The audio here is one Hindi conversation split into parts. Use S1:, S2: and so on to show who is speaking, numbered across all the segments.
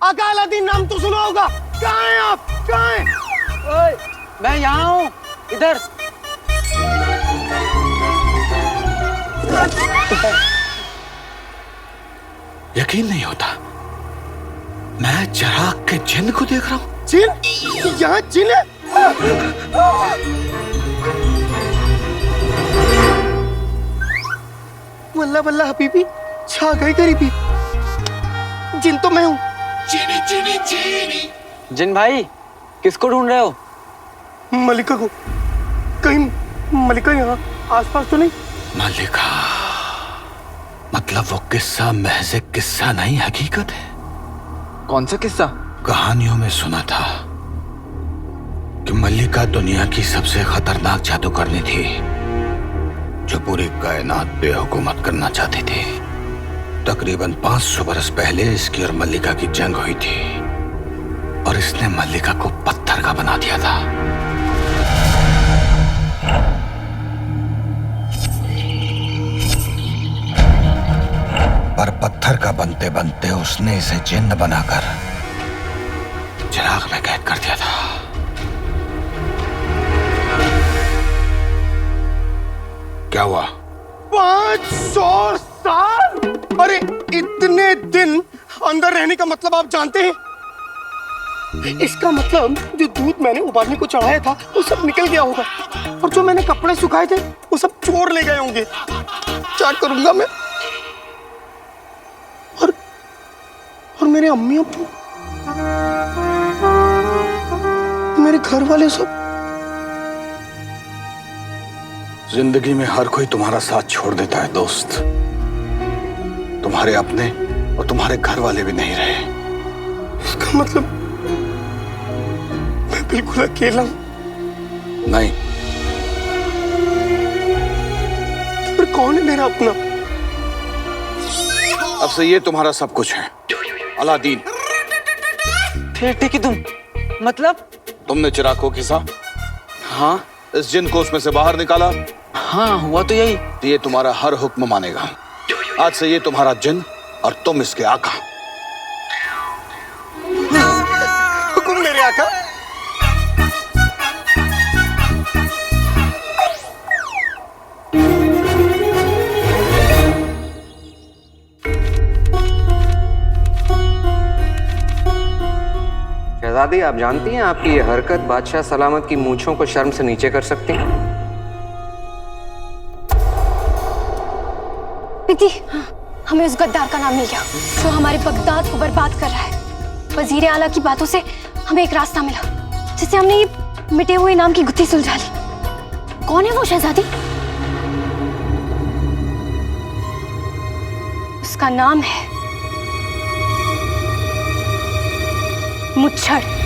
S1: आका अलादीन नाम तो सुना होगा। कहाँ हैं आप? कहाँ हैं?
S2: ओए, मैं यहाँ हूँ, इधर।
S3: यकीन नहीं होता, मैं चिराग के जिन को देख रहा हूँ।
S1: जिन? यहाँ जिन है? वल्ला वल्ला हबीबी, छा गए गरीबी। जिन तो मैं हूँ।
S3: चीनी चीनी चीनी।
S2: जिन भाई, किसको ढूंढ रहे हो?
S1: मलिका को। कहीं मलिका यहाँ आसपास तो नहीं?
S3: मल्लिका, मतलब वो किस्सा महज एक किस्सा नहीं, हकीकत है।
S2: कौन सा किस्सा?
S3: कहानियों में सुना था कि मल्लिका दुनिया की सबसे खतरनाक जादूगरनी थी, जो पूरी कायनात पे हुकूमत करना चाहती थी। तकरीबन 500 बरस पहले इसकी और मल्लिका की जंग हुई थी और इसने मल्लिका को पत्थर का बना दिया था। पर पत्थर का बनते बनते उसने इसे जिन्न बनाकर चिराग में कैद कर दिया था। क्या हुआ?
S1: 500 साल? अरे इतने दिन अंदर रहने का मतलब आप जानते हैं? इसका मतलब जो दूध मैंने उबालने को चढ़ाया था वो सब निकल गया होगा, और जो मैंने कपड़े सुखाए थे वो सब चोर ले गए होंगे। क्या करूंगा मैं? और मेरे अम्मी अब्बू, मेरे घर वाले सब।
S3: जिंदगी में हर कोई तुम्हारा साथ छोड़ देता है दोस्त। तुम्हारे अपने और तुम्हारे घर वाले भी नहीं रहे।
S1: इसका मतलब मैं बिल्कुल अकेला हूं?
S3: नहीं।
S1: तो फिर कौन है मेरा अपना?
S3: अब से ये तुम्हारा सब कुछ है, अलादीन।
S2: फिर ठीक है तुम, मतलब?
S3: तुमने चिराग को घिसा,
S2: हाँ।
S3: इस जिन को उसमें से बाहर निकाला।
S2: हाँ, हुआ तो यही।
S3: ये तुम्हारा हर हुक्म मानेगा। आज से ये तुम्हारा जिन और तुम इसके आका।
S1: हुकुम मेरे आका।
S4: शहजादी, आप जानती हैं आपकी ये हरकत बादशाह सलामत की मूंछों को शर्म से नीचे कर सकती है।
S5: दीदी, हमें उस गद्दार का नाम मिल गया जो हमारे बगदाद को बर्बाद कर रहा है। वजीर आला की बातों से हमें एक रास्ता मिला, जिससे हमने ये मिटे हुए नाम की गुत्थी सुलझा ली। कौन है वो शहजादी? उसका नाम है मुच्छर।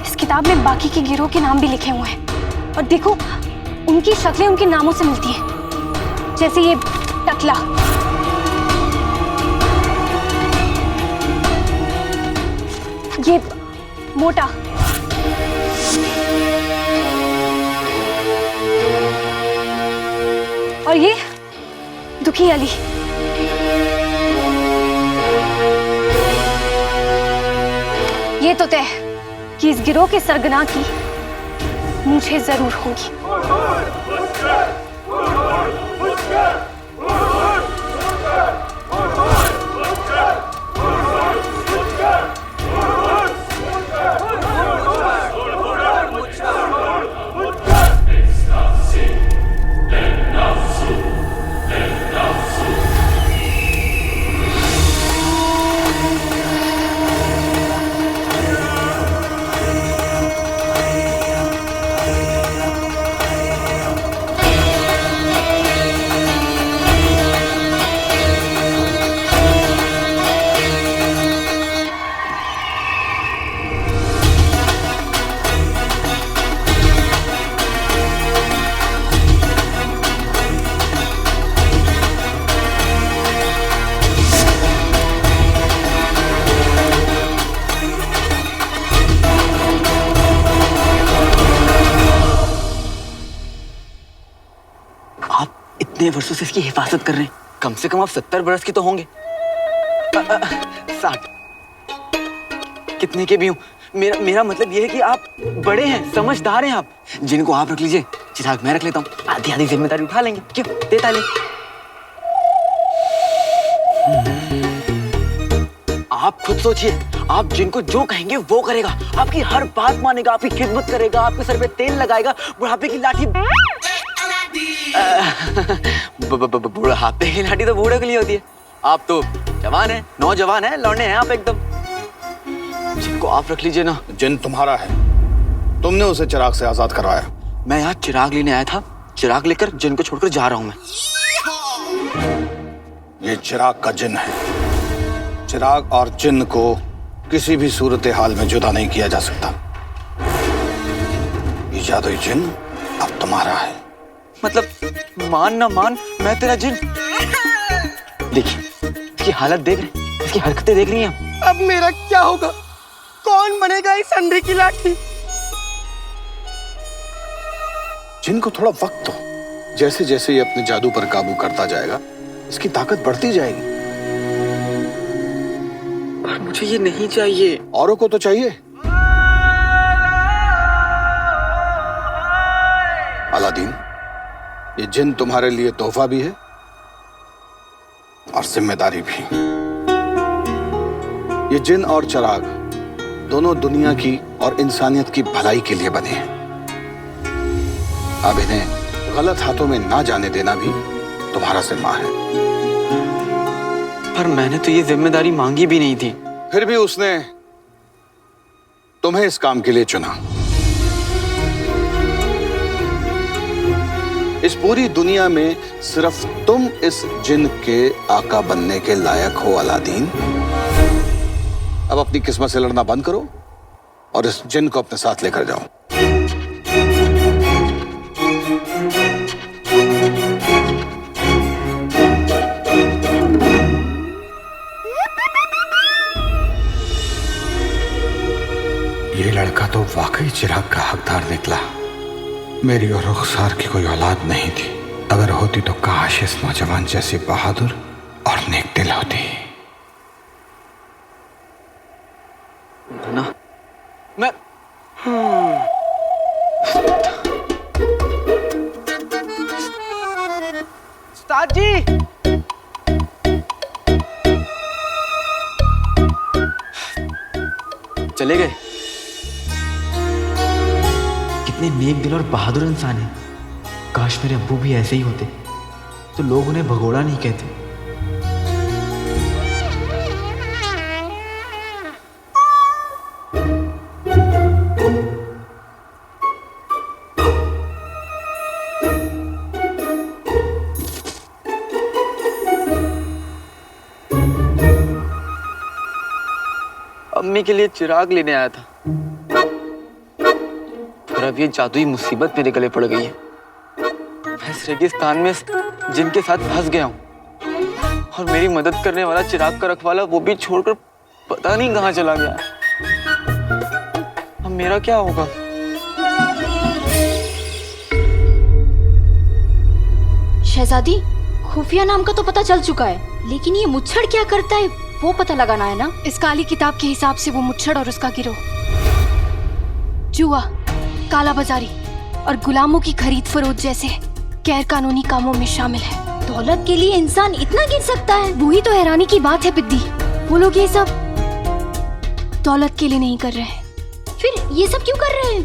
S5: इस किताब में बाकी के गिरोह के नाम भी लिखे हुए हैं, और देखो उनकी शक्लें उनके नामों से मिलती हैं। जैसे ये टकला, ये मोटा, और ये दुखी अली। ये तो तय कि इस गिरोह के सरगना की मुझे जरूर होगी।
S2: इतने वर्षों से इसकी हिफाजत कर रहे हैं, कम से कम आप 70 बरस के तो होंगे। 60 कितने के भी हूँ, मेरा मतलब ये है कि आप बड़े हैं, समझदार हैं आप। जिनको आप रख लीजिए, चिराग मैं रख लेता हूँ, आधी आधी जिम्मेदारी उठा लेंगे। क्यों, देता ले। आप खुद सोचिए, आप जिनको जो कहेंगे वो करेगा, आपकी हर बात मानेगा, आपकी खिदमत करेगा, आपके सर पे तेल लगाएगा, बुढ़ापे की लाठी बुढ़ापे की लाठी तो बूढ़े के लिए होती है। आप तो जवान हैं, नौजवान हैं, लौंडे हैं आप एकदम। जिनको आप रख लीजिए ना।
S3: जिन तुम्हारा है, तुमने उसे चिराग से आजाद करवाया।
S2: मैं यहाँ चिराग लेने आया था, चिराग लेकर जिन को छोड़कर जा रहा हूँ मैं।
S3: ये चिराग का जिन है। चिराग और जिन को किसी भी सूरत हाल में जुदा नहीं किया जा सकता। ये जादुई जिन अब तुम्हारा है।
S2: मतलब मान ना मान, मैं तेरा जिन। देखिए इसकी हालत देख रहे, इसकी हरकतें देख रही हैं।
S1: अब मेरा क्या होगा? कौन बनेगा इस अंधे की लाठी?
S3: जिन को थोड़ा वक्त दो, जैसे जैसे ये अपने जादू पर काबू करता जाएगा, इसकी ताकत बढ़ती जाएगी।
S2: और मुझे ये नहीं चाहिए।
S3: औरों को तो चाहिए। अलादीन, ये जिन तुम्हारे लिए तोहफा भी है और जिम्मेदारी भी। ये जिन और चिराग दोनों दुनिया की और इंसानियत की भलाई के लिए बने हैं। अब इन्हें गलत हाथों में ना जाने देना भी तुम्हारा जिम्मा है।
S2: पर मैंने तो ये जिम्मेदारी मांगी भी नहीं थी।
S3: फिर भी उसने तुम्हें इस काम के लिए चुना। इस पूरी दुनिया में सिर्फ तुम इस जिन के आका बनने के लायक हो अलादीन। अब अपनी किस्मत से लड़ना बंद करो और इस जिन को अपने साथ लेकर जाओ। ये लड़का तो वाकई चिराग का हकदार निकला। मेरी और रुखसार की कोई औलाद नहीं थी। अगर होती तो काश इस नौजवान जैसी बहादुर और नेक दिल होती।
S2: ना मैं उस्ताद जी, चले गए। कितने नेक दिल और बहादुर इंसान हैं। काश मेरे अब्बू भी ऐसे ही होते तो लोग उन्हें भगोड़ा नहीं कहते। अम्मी के लिए चिराग लेने आया था, और अब ये जादुई मुसीबत मेरे गले पड़ गई है। मैं इस रेगिस्तान में जिनके साथ फंस गया हूँ, और मेरी मदद करने वाला चिराग का रखवाला वो भी छोड़कर पता नहीं कहाँ चला गया। अब मेरा क्या होगा?
S6: शहजादी, खुफिया नाम का तो पता चल चुका है, लेकिन ये मुच्छड़ क्या करता है वो पता लगाना है ना।
S5: इस काली किताब के हिसाब से वो मुच्छड़ और उसका गिरोह जुआ, काला बाजारी और गुलामों की खरीद फरोख्त जैसे गैर कानूनी कामों में शामिल है।
S6: दौलत के लिए इंसान इतना गिर सकता है?
S5: वही तो हैरानी की बात है पिद्दी। वो लोग ये सब दौलत के लिए नहीं कर रहे हैं।
S6: फिर ये सब क्यों कर रहे हैं?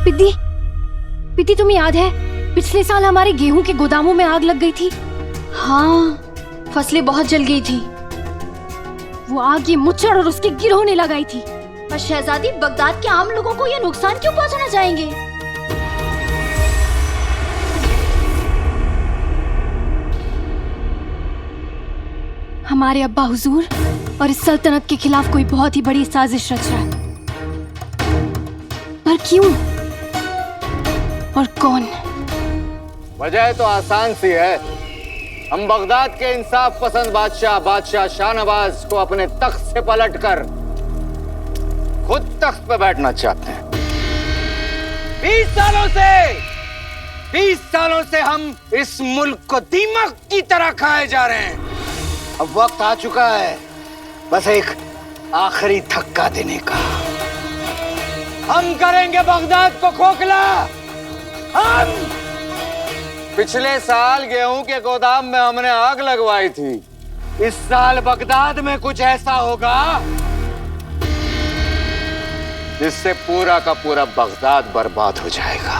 S5: पिद्दी, पिद्दी तुम्हें याद है पिछले साल हमारे गेहूं के गोदामों में आग लग गई थी?
S6: हाँ, फसलें बहुत जल गई थी।
S5: वो आग ये मुच्छड़ और उसके गिरोह ने लगाई थी।
S6: पर शहजादी, बगदाद के आम लोगों को ये नुकसान क्यों पहुंचाना चाहेंगे?
S5: हमारे अब्बा हुजूर और इस सल्तनत के खिलाफ कोई बहुत ही बड़ी साजिश रच रहा है। पर क्यों और कौन?
S7: वजह तो आसान सी है। हम बगदाद के इंसाफ पसंद बादशाह शाहनवाज को अपने तख्त से पलटकर खुद तख्त पे बैठना चाहते हैं। 20 सालों से हम इस मुल्क को दीमक की तरह खाए जा रहे हैं। अब वक्त आ चुका है बस एक आखिरी धक्का देने का। हम करेंगे बगदाद को खोखला। हम पिछले साल गेहूं के गोदाम में हमने आग लगवाई थी। इस साल बगदाद में कुछ ऐसा होगा जिससे पूरा का पूरा बगदाद बर्बाद हो जाएगा।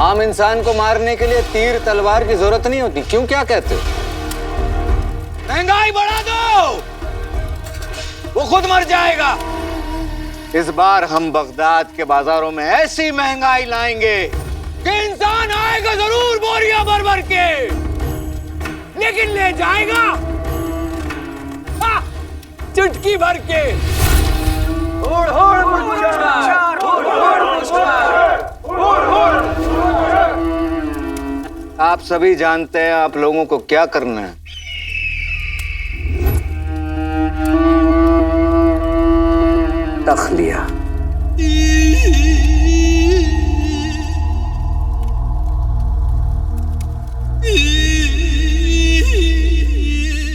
S7: आम इंसान को मारने के लिए तीर तलवार की जरूरत नहीं होती। क्यों, क्या कहते हो? महंगाई बढ़ा दो, वो खुद मर जाएगा। इस बार हम बगदाद के बाजारों में ऐसी महंगाई लाएंगे कि इंसान आएगा जरूर बोरियां भर भर के, लेकिन ले जाएगा चुटकी भर के। आप सभी जानते हैं आप लोगों को क्या करना है। तख्लिया।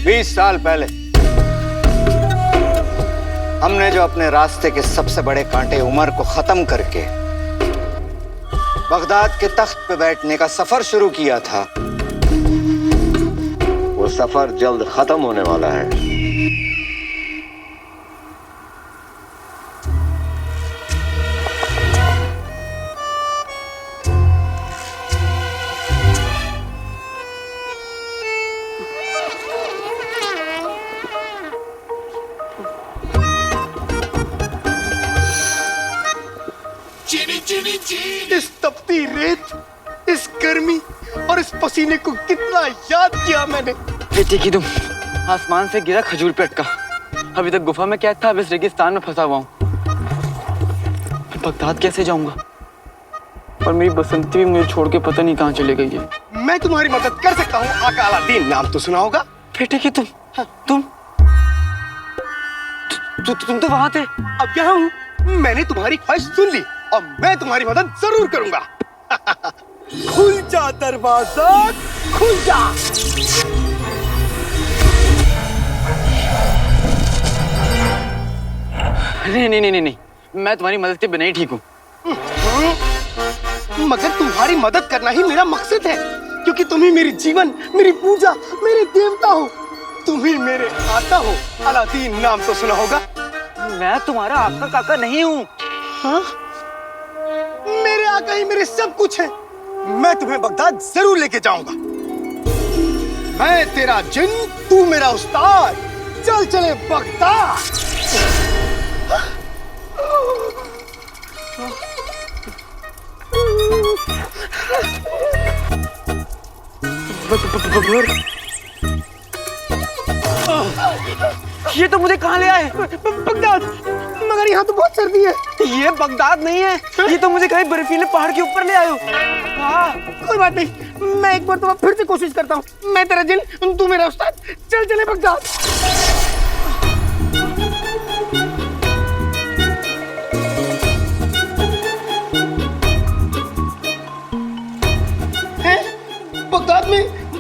S7: बीस साल पहले हमने जो अपने रास्ते के सबसे बड़े कांटे उमर को खत्म करके बगदाद के तख्त पे बैठने का सफर शुरू किया था, वो सफर जल्द खत्म होने वाला है।
S1: इस तपती रेत, इस गर्मी और इस पसीने को कितना याद किया मैंने।
S2: बेटे की तुम आसमान से गिरा खजूर पे अटका। अभी तक गुफा में कैद था, अब इस रेगिस्तान में फंसा हुआ हूँ। मैं बगदाद कैसे जाऊंगा? और मेरी बसंती भी मुझे छोड़ के पता नहीं कहाँ चले गई है।
S1: मैं तुम्हारी मदद कर सकता हूँ। आका अलादीन नाम तो सुना होगा।
S2: बेटे की तुम तो वहां थे।
S1: अब यहाँ हूँ। मैंने तुम्हारी ख्वाहिश सुन ली और मैं तुम्हारी मदद जरूर करूंगा। खुल जा दरवाजा, खुल जा।
S2: नहीं, मैं तुम्हारी मदद के बिना ही ठीक हूँ।
S1: मगर तुम्हारी मदद करना ही मेरा मकसद है, क्योंकि तुम ही मेरी जीवन, मेरी पूजा, मेरे देवता हो। तुम ही मेरे आका हो। अलादीन नाम तो सुना होगा।
S2: मैं तुम्हारा आका काका नहीं हूँ।
S1: हाँ? मेरे आका ही मेरे सब कुछ है। मैं तुम्हें बगदाद जरूर लेके जाऊंगा। मैं तेरा जिन, तू मेरा उस्ताद। चल चले बगदाद।
S2: ये तो मुझे कहाँ ले आए?
S1: बगदाद। मगर यहाँ तो बहुत सर्दी है।
S2: ये बगदाद नहीं है, ये तो मुझे कहीं बर्फीले पहाड़ के ऊपर ले आए हो।
S1: कोई बात नहीं, मैं एक बार तो फिर से कोशिश करता हूँ। मैं तेरा जिन, तू मेरा उस्ताद। चल चले बगदाद।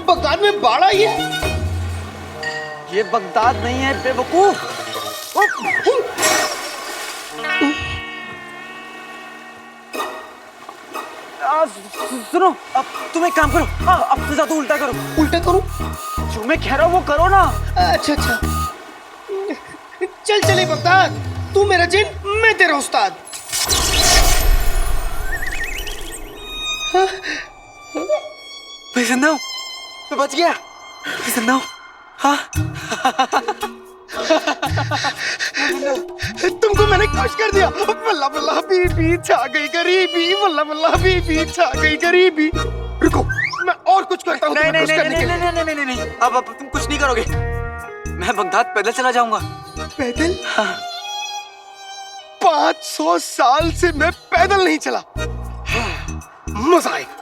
S1: बगदाद में बाढ़ आई है।
S2: ये बगदाद नहीं है बेवकूफ। सुनो, अब तुम एक काम करो, अब से ज्यादा उल्टा करो।
S1: उल्टा करूं?
S2: जो मैं कह रहा हूँ वो करो ना।
S1: अच्छा। चल चले बगदाद। तू मेरा जिन, मैं तेरा उस्ताद।
S2: मैं जिंदा हूँ, मैं बच गया। मैं जिंदा हूँ। हाँ।
S1: तुमको मैंने खुश कर दिया। वल्ला वल्ला बीबी छा गई गरीबी। वल्ला वल्ला बीबी छा गई गरीबी। रुको, मैं और कुछ करता हूँ।
S2: नहीं। अब तुम कुछ नहीं करोगे। मैं बगदाद पैदल चला जाऊंगा।
S1: पैदल? हाँ। 500 साल से मैं पैदल नहीं चला। मजा आएगा।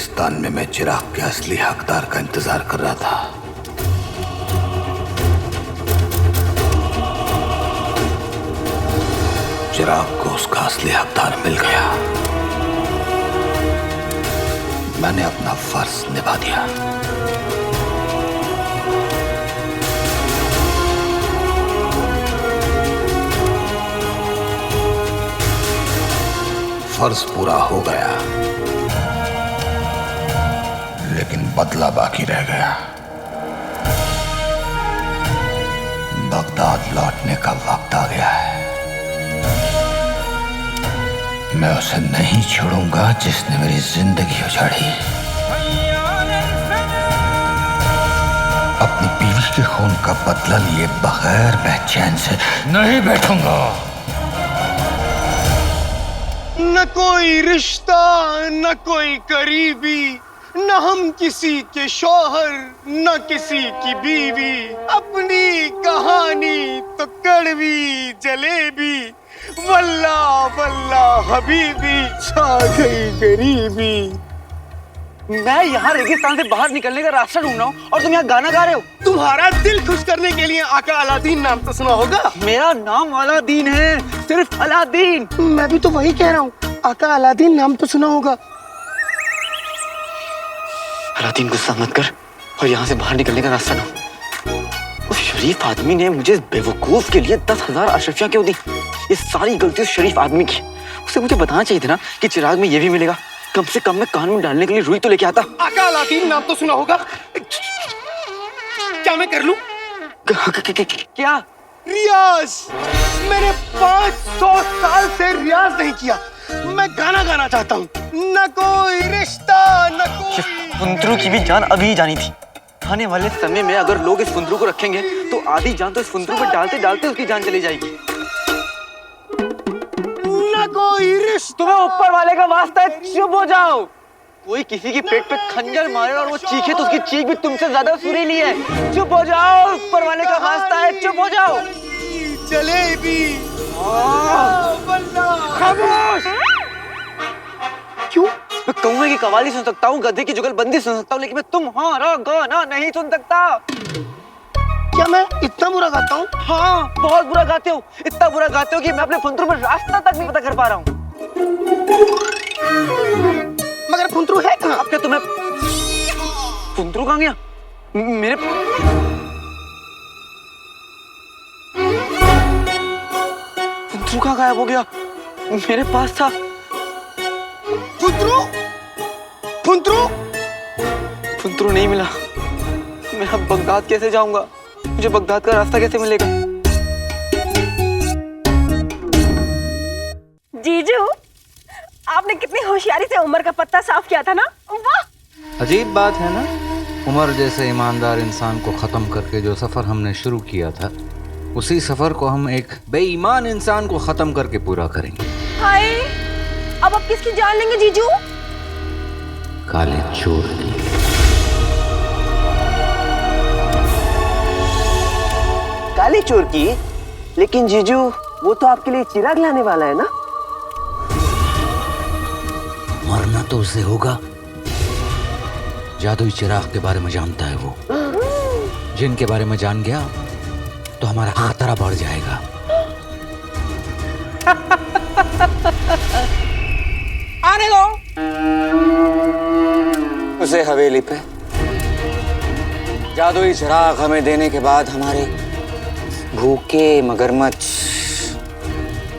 S3: रेगिस्तान में मैं चिराग के असली हकदार का इंतजार कर रहा था। चिराग को उसका असली हकदार मिल गया। मैंने अपना फर्ज निभा दिया। फर्ज पूरा हो गया, लेकिन बदला बाकी रह गया। बगदाद लौटने का वक्त आ गया है। मैं उसे नहीं छोड़ूंगा जिसने मेरी जिंदगी उजाड़ी। अपनी बीवी के खून का बदला लिए बगैर मैं चैन से नहीं बैठूंगा।
S1: न कोई रिश्ता, न कोई करीबी, न हम किसी के शौहर, न किसी की बीवी। अपनी कहानी तो कड़वी जलेबी, वल्ला वल्ला हबीबी, छा गई गरीबी।
S2: मैं यहाँ रेगिस्तान से बाहर निकलने का रास्ता ढूंढ रहा हूँ और तुम यहाँ गाना गा रहे हो।
S1: तुम्हारा दिल खुश करने के लिए आका अलादीन नाम तो सुना होगा।
S2: मेरा नाम अलादीन है, सिर्फ अलादीन।
S1: मैं भी तो वही कह रहा हूँ, आका अलादीन नाम तो सुना होगा।
S2: अलादीन, गुस्सा मत कर और यहाँ से बाहर निकलने का रास्ता ढूंढ। उस शरीफ आदमी ने मुझे इस बेवकूफ के लिए 10,000 अशरफियाँ क्यों दी? ये सारी गलती उस शरीफ आदमी की। उसे मुझे बताना चाहिए था ना कि चिराग में ये भी मिलेगा। कम से कम मैं कान में डालने के लिए रुई तो लेके आता।
S1: आका अलादीन नाम तो सुना होगा। क्या मैं कर लूं?
S2: क्या?
S1: रियाज। मैंने 500 साल से रियाज नहीं किया। मैं गाना गाना चाहता हूँ। न कोई रिश्ता, न कोई।
S2: फुंतरू की भी जान अभी जानी थी। आने वाले समय में अगर लोग इस फुंतरू को रखेंगे तो आधी जान तो इस फुंतरू पर डालते डालते उसकी जान चली जाएगी।
S1: न कोई रिश्ता।
S2: तुम्हें ऊपर वाले का वास्ता है, चुप हो जाओ। कोई किसी की पेट पे खंजर मारे और वो चीखे तो उसकी चीख भी तुमसे ज्यादा सुरीली है। चुप हो जाओ, ऊपर वाले का वास्ता है, चुप हो जाओ।
S1: जलेबी।
S2: खामोश।
S1: क्यों?
S2: मैं कौवे की कवाली सुन सकता हूँ, गधे की जुगलबंदी सुन सकता हूँ, लेकिन मैं तुम्हारा गाना नहीं सुन सकता।
S1: क्या मैं इतना बुरा गाता हूँ?
S2: हाँ, बहुत बुरा गाते हो। इतना बुरा गाते हो कि मैं अपने फुंतरू पर रास्ता तक नहीं पता कर पा रहा हूँ।
S1: मगर फुंतरू है कहाँ?
S2: अब क्या तुम्हें फुंतरू कहाँ गया? मेरे फुंतरू कहाँ गायब हो गया? मेरे पास था।
S1: फुंतरू? फुंतरू?
S2: फुंतरू नहीं मिला। मैं अब बगदाद कैसे जाऊंगा? मुझे बगदाद का रास्ता कैसे मिलेगा?
S8: जीजू, आपने कितनी होशियारी से उमर का पत्ता साफ किया था ना? वाह!
S4: अजीब बात है ना, उमर जैसे ईमानदार इंसान को खत्म करके जो सफर हमने शुरू किया था, उसी सफर को हम एक बेईमान इंसान को खत्म करके पूरा करेंगे।
S8: हाय, अब आप किसकी जान लेंगे जीजू?
S4: काले चोर की।
S9: काले चोर की? लेकिन जीजू, वो तो आपके लिए चिराग लाने वाला है ना?
S4: मरना तो उसे होगा। जादुई चिराग के बारे में जानता है वो। जिनके बारे में जान गया तो हमारा खतरा बढ़ जाएगा।
S7: आने दो उसे हवेली पे। जादुई चिराग हमें देने के बाद हमारे भूखे मगरमच्छ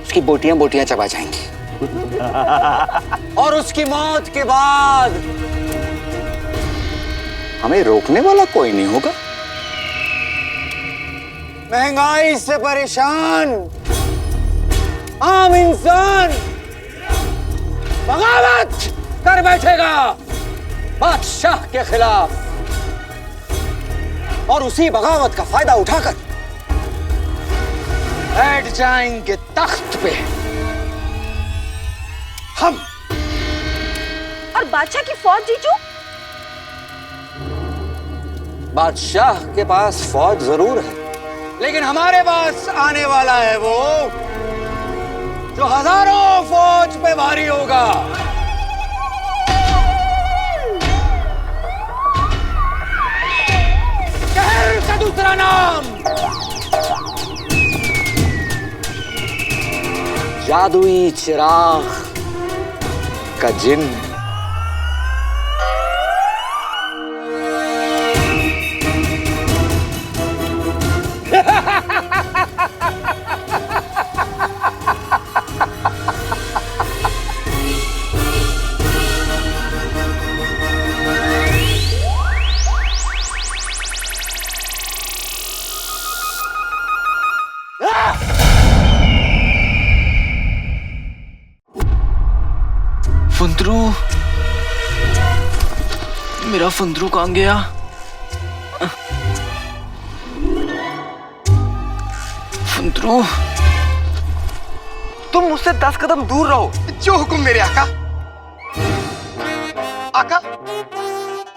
S7: उसकी बोटियां बोटियां चबा जाएंगी। और उसकी मौत के बाद हमें रोकने वाला कोई नहीं होगा। महंगाई से परेशान आम इंसान बगावत कर बैठेगा बादशाह के खिलाफ, और उसी बगावत का फायदा उठाकर बैठ जाएंगे तख्त पे हम।
S8: और बादशाह की फौज जीजू?
S7: बादशाह के पास फौज जरूर है, लेकिन हमारे पास आने वाला है वो जो हजारों फौज पे भारी होगा। का दूसरा नाम जादुई चिराग का जिन।
S2: फुंदरू, मेरा फुंदरू कहाँ गया? फुंदरू, तुम मुझसे 10 कदम दूर रहो।
S1: जो हुक्म मेरे आका। आका,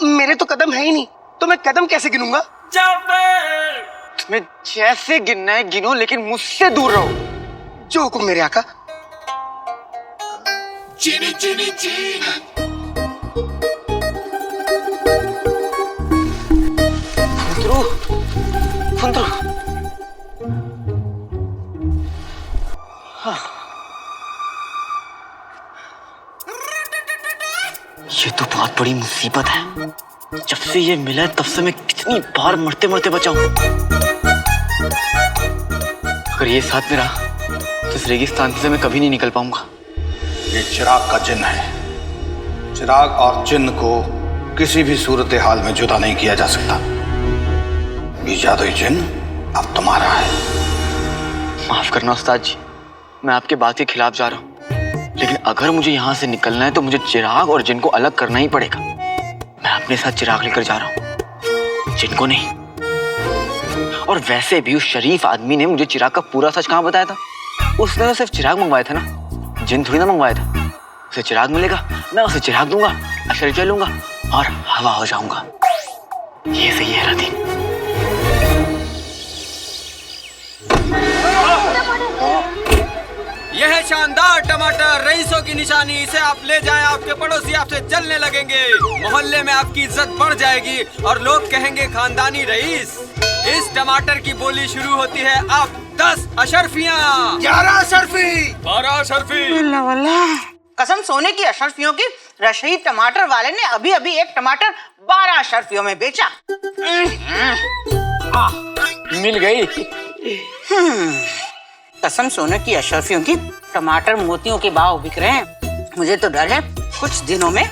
S1: मेरे तो कदम है ही नहीं, तो मैं कदम कैसे गिनूंगा?
S2: तुम्हें जैसे गिनना है गिनो, लेकिन मुझसे दूर रहो।
S1: जो हुक्म मेरे आका।
S3: चीनी चीनी चीनी।
S2: फुंदरू, फुंदरू। हाँ। ये तो बहुत बड़ी मुसीबत है। जब से ये मिला है तब से मैं कितनी बार मरते मरते बचा हूं। अगर ये साथ में रहा तो इस रेगिस्तान से मैं कभी नहीं निकल पाऊंगा।
S3: ये चिराग का जिन्न है। चिराग और जिन्न को किसी भी सूरत हाल में जुदा नहीं किया जा सकता। ये जादुई जिन्न अब तुम्हारा है।
S2: माफ करना उस्ताद जी, मैं आपके बात के खिलाफ जा रहा हूँ, लेकिन अगर मुझे यहाँ से निकलना है तो मुझे चिराग और जिन्न को अलग करना ही पड़ेगा। मैं अपने साथ चिराग लेकर जा रहा हूँ, जिन्न को नहीं। और वैसे भी उस शरीफ आदमी ने मुझे चिराग का पूरा सच कहाँ बताया था? उसने तो सिर्फ चिराग मंगवाया था ना, जिन्न थोड़ी ना मंगवाया था। उसे चिराग मिलेगा, मैं उसे चिराग दूंगा, अशर लूंगा और हवा हो जाऊंगा। ये सही है रदीन।
S10: यह है शानदार टमाटर, रईसों की निशानी। इसे आप ले जाएं, आपके पड़ोसी आपसे जलने लगेंगे। मोहल्ले में आपकी इज्जत बढ़ जाएगी और लोग कहेंगे खानदानी रईस। इस टमाटर की बोली शुरू होती है अब 10 अशर्फियाँ।
S7: 11 अशर्फी।
S10: 12 अशर्फी।
S11: कसम सोने की अशर्फियों की, रशीद टमाटर वाले ने अभी अभी एक टमाटर 12 अशर्फियों में बेचा।
S10: मिल गई।
S11: कसम सोने की अशर्फियों की, टमाटर मोतियों के भाव बिक रहे हैं। मुझे तो डर है कुछ दिनों में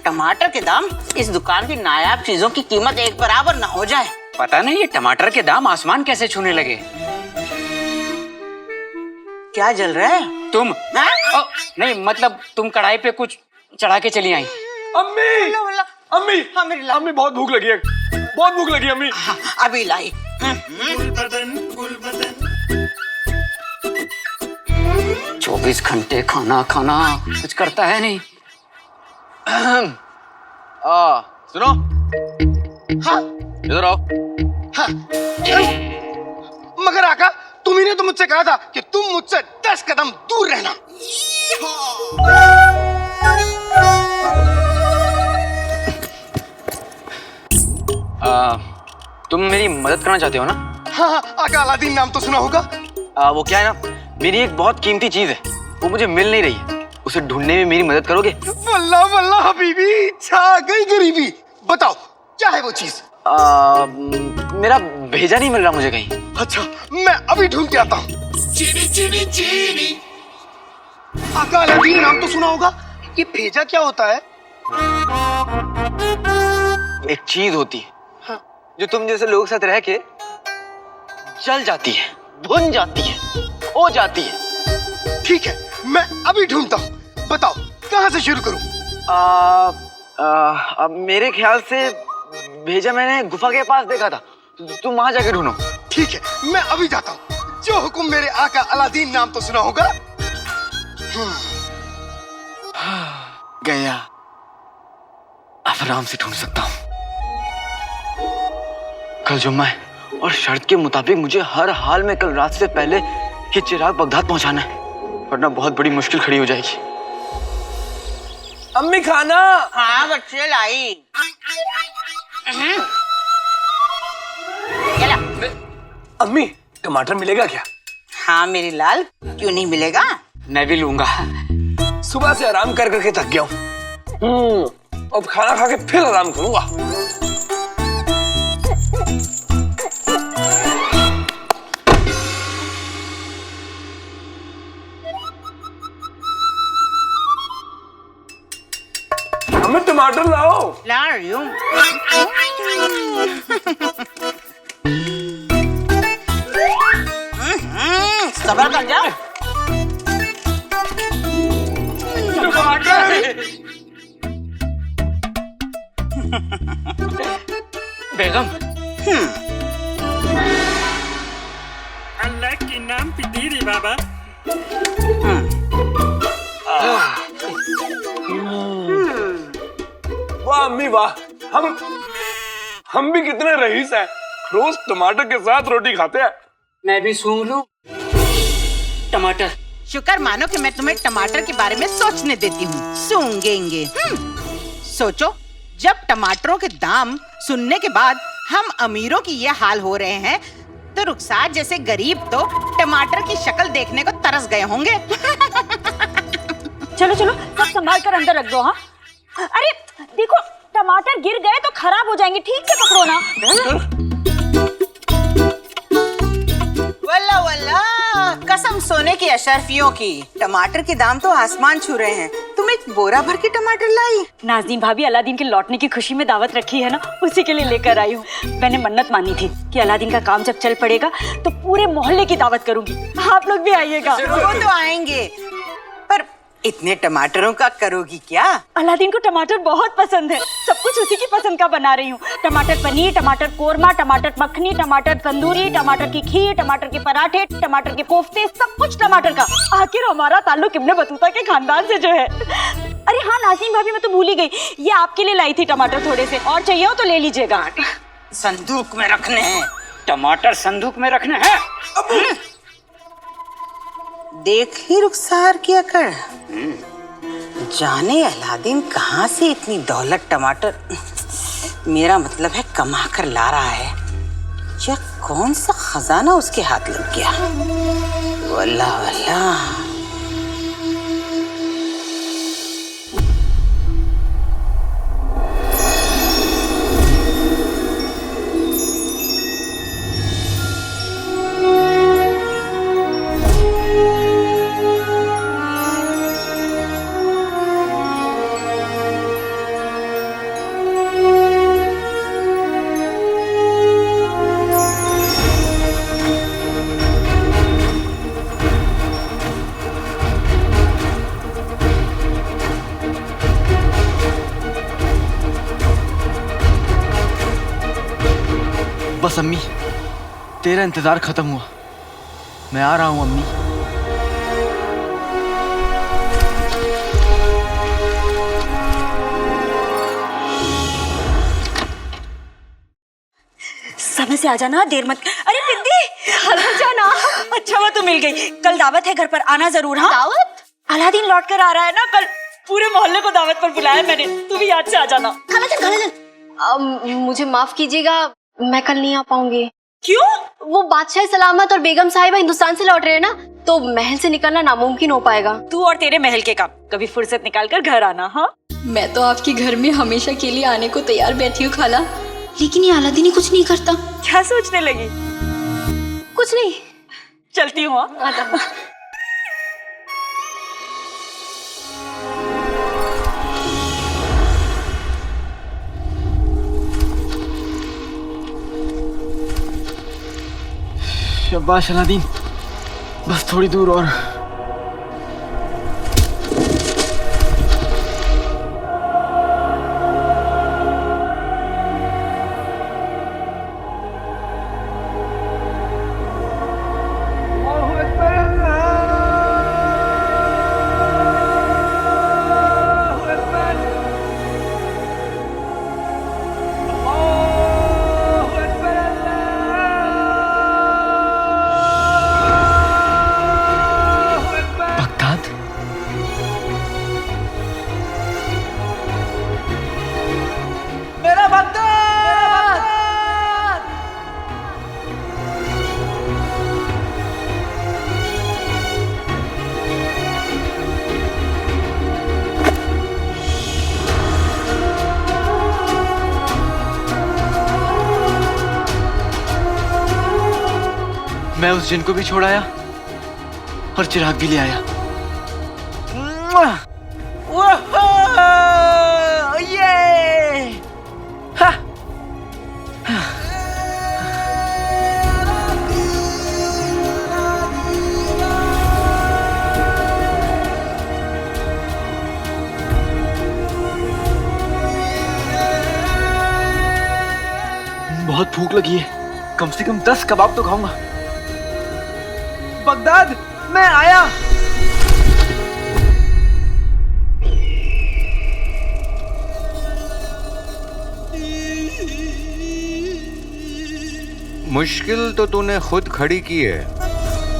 S11: टमाटर के दाम इस दुकान की नायाब चीजों की कीमत एक बराबर न हो जाए।
S10: पता नहीं ये टमाटर के दाम आसमान कैसे छूने लगे।
S11: क्या जल रहा है?
S10: तुम नहीं, मतलब तुम कढ़ाई पे कुछ चढ़ा के चली आई।
S11: अम्मी,
S10: अम्मी,
S11: हाँ मेरी लाल,
S10: अम्मी बहुत भूख लगी है, बहुत भूख लगी अम्मी।
S11: हाँ, अभी लाई।
S10: 24 घंटे खाना खाना कुछ करता है नहीं।
S2: सुनो,
S1: हाँ
S2: इधर आओ।
S1: हाँ। मगर आका, तुम्ही ने तो मुझसे कहा था कि तुम मुझसे 10 कदम दूर रहना।
S2: तुम मेरी मदद करना चाहते हो ना?
S1: हाँ हाँ आका, अलादीन नाम तो सुना होगा।
S2: वो क्या है ना, मेरी एक बहुत कीमती चीज है, वो मुझे मिल नहीं रही है। उसे ढूंढने में मेरी मदद करोगे?
S1: वल्लाह वल्लाह हबीबी, छा गई गरीबी। बताओ क्या है वो चीज?
S2: मेरा भेजा नहीं मिल रहा मुझे कहीं।
S1: अच्छा, मैं अभी ढूंढ के आता हूँ।
S3: चीनी चीनी चीनी।
S1: आका, अलादीन नाम तो सुना होगा। ये भेजा क्या होता है?
S2: एक चीज होती है,
S1: हाँ।
S2: जो तुम जैसे लोगों के साथ रह के जल जाती है, भुन जाती है, हो जाती है।
S1: ठीक है, मैं अभी ढूंढता हूँ। बताओ कहाँ से शुरू करूँ?
S2: अब मेरे ख्याल से भेजा मैंने गुफा के पास देखा था, तुम वहां जाके ढूंढो।
S1: ठीक है, मैं अभी जाता हूँ। जो हुक्म मेरे आका, अलादीन नाम तो सुना होगा।
S2: गया, अब आराम से ढूंढ सकता हूँ। कल जुम्मा है और शर्त के मुताबिक मुझे हर हाल में कल रात से पहले ये चिराग बगदाद पहुंचाना है, वरना बहुत बड़ी मुश्किल खड़ी हो जाएगी।
S10: अम्मी खाना।
S11: हाँ बच्चे लाई।
S7: अम्मी टमाटर मिलेगा क्या?
S11: हाँ मेरी लाल, क्यों नहीं मिलेगा?
S2: मैं भी लूंगा।
S7: सुबह से आराम कर करके थक गया हूँ। अब खाना खा के फिर आराम करूंगा। हमें टमाटर लाओ।
S11: ला रही हूँ। सबर कर जा।
S2: बेगम,
S12: अल्लाह के नाम पे दे रे बाबा।
S7: वाह अम्मी वाह, हम भी कितने रईस हैं, रोज टमाटर के साथ रोटी खाते हैं।
S12: मैं भी सूंघ लूं टमाटर।
S11: शुक्र मानो कि मैं तुम्हें टमाटर के बारे में सोचने देती हूँ। सूंघेंगे। सोचो, जब टमाटरों के दाम सुनने के बाद हम अमीरों की ये हाल हो रहे हैं, तो रुखसार जैसे गरीब तो टमाटर की शक्ल देखने को तरस गए होंगे।
S8: चलो चलो, सब संभाल कर अंदर रख दो। हाँ, अरे देखो टमाटर गिर गए तो खराब हो जाएंगे, ठीक से पकड़ो ना।
S11: वल्ला वल्ला, कसम सोने की अशरफियों की, टमाटर के दाम तो आसमान छू रहे हैं। तुम एक बोरा भर के टमाटर लाई?
S8: नाज़नीन भाभी अलादीन के लौटने की खुशी में दावत रखी है ना, उसी के लिए लेकर आई हूँ। मैंने मन्नत मानी थी कि अलादीन का काम जब चल पड़ेगा तो पूरे मोहल्ले की दावत करूंगी। आप लोग भी आइएगा।
S11: वो तो आएंगे, पर इतने टमाटरों का करोगी क्या?
S8: अलादीन को टमाटर बहुत पसंद है, सब कुछ उसी की पसंद का बना रही हूँ। टमाटर पनीर, टमाटर कोरमा, टमाटर मखनी, टमाटर तंदूरी, टमाटर की खीर, टमाटर के पराठे, टमाटर के कोफ्ते, सब कुछ टमाटर का। आखिर हमारा ताल्लुक इब्ने बतूता के खानदान से जो है। अरे हाँ नाज़नीन भाभी, मैं तो भूल ही गई, ये आपके लिए लाई थी टमाटर थोड़े से, और चाहिए हो तो ले लीजिएगा।
S11: संदूक में रखने हैं
S12: टमाटर, संदूक में रखने हैं।
S11: देख ही रुखसार की अकड़। जाने अलादीन कहाँ से इतनी दौलत टमाटर, मेरा मतलब है कमा कर ला रहा है, या कौन सा खजाना उसके हाथ लग गया। वल्ला वल्ला।
S2: बस अम्मी, तेरा इंतजार खत्म हुआ। मैं आ रहा हूँ अम्मी।
S8: समय से आ जाना, देर मत। अरे बिंदी, हेलो जाना। अच्छा हुआ तू मिल गई। कल दावत है, घर पर आना जरूर। हाँ, दावत? अलादीन लौट कर आ रहा है ना कल, पूरे मोहल्ले को दावत पर बुलाया मैंने, तू भी याद से आ जाना।
S5: खाना चल। मुझे माफ कीजिएगा, मैं कल नहीं आ पाऊंगी।
S8: क्यों?
S5: वो बादशाह सलामत और बेगम साहिबा हिंदुस्तान से लौट रहे हैं ना, तो महल से निकलना नामुमकिन हो पाएगा।
S8: तू और तेरे महल के काम, कभी फुर्सत निकाल कर घर आना। हाँ,
S6: मैं तो आपके घर में हमेशा के लिए आने को तैयार बैठी हूँ खाला, लेकिन ये अलादीन कुछ नहीं करता।
S8: क्या सोचने लगी?
S5: कुछ नहीं,
S8: चलती हूँ।
S2: शाबाश अलादीन, बस थोड़ी दूर और। मैं उस जिन को भी छोड़ आया और चिराग भी ले आया।
S10: ये
S2: बहुत भूख लगी है, कम से कम 10 कबाब तो खाऊंगा। बगदाद, मैं आया।
S4: मुश्किल तो तूने खुद खड़ी की है,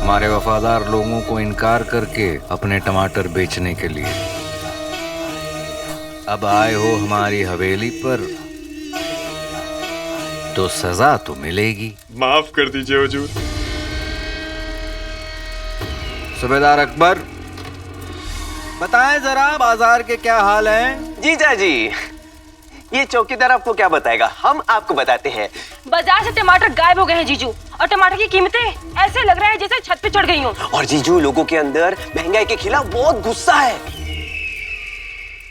S4: हमारे वफादार लोगों को इनकार करके अपने टमाटर बेचने के लिए। अब आए हो हमारी हवेली पर तो सजा तो मिलेगी।
S13: माफ कर दीजिए हुजूर।
S4: सूबेदार अकबर, बताएं जरा बाजार के क्या हाल हैं?
S9: जीजा जी, ये चौकीदार आपको क्या बताएगा, हम आपको बताते हैं।
S8: बाजार से टमाटर गायब हो गए हैं जीजू, और टमाटर की कीमतें ऐसे लग रहा है जैसे छत पे चढ़ गई हो।
S9: और जीजू, लोगों के अंदर महंगाई के खिलाफ बहुत गुस्सा है।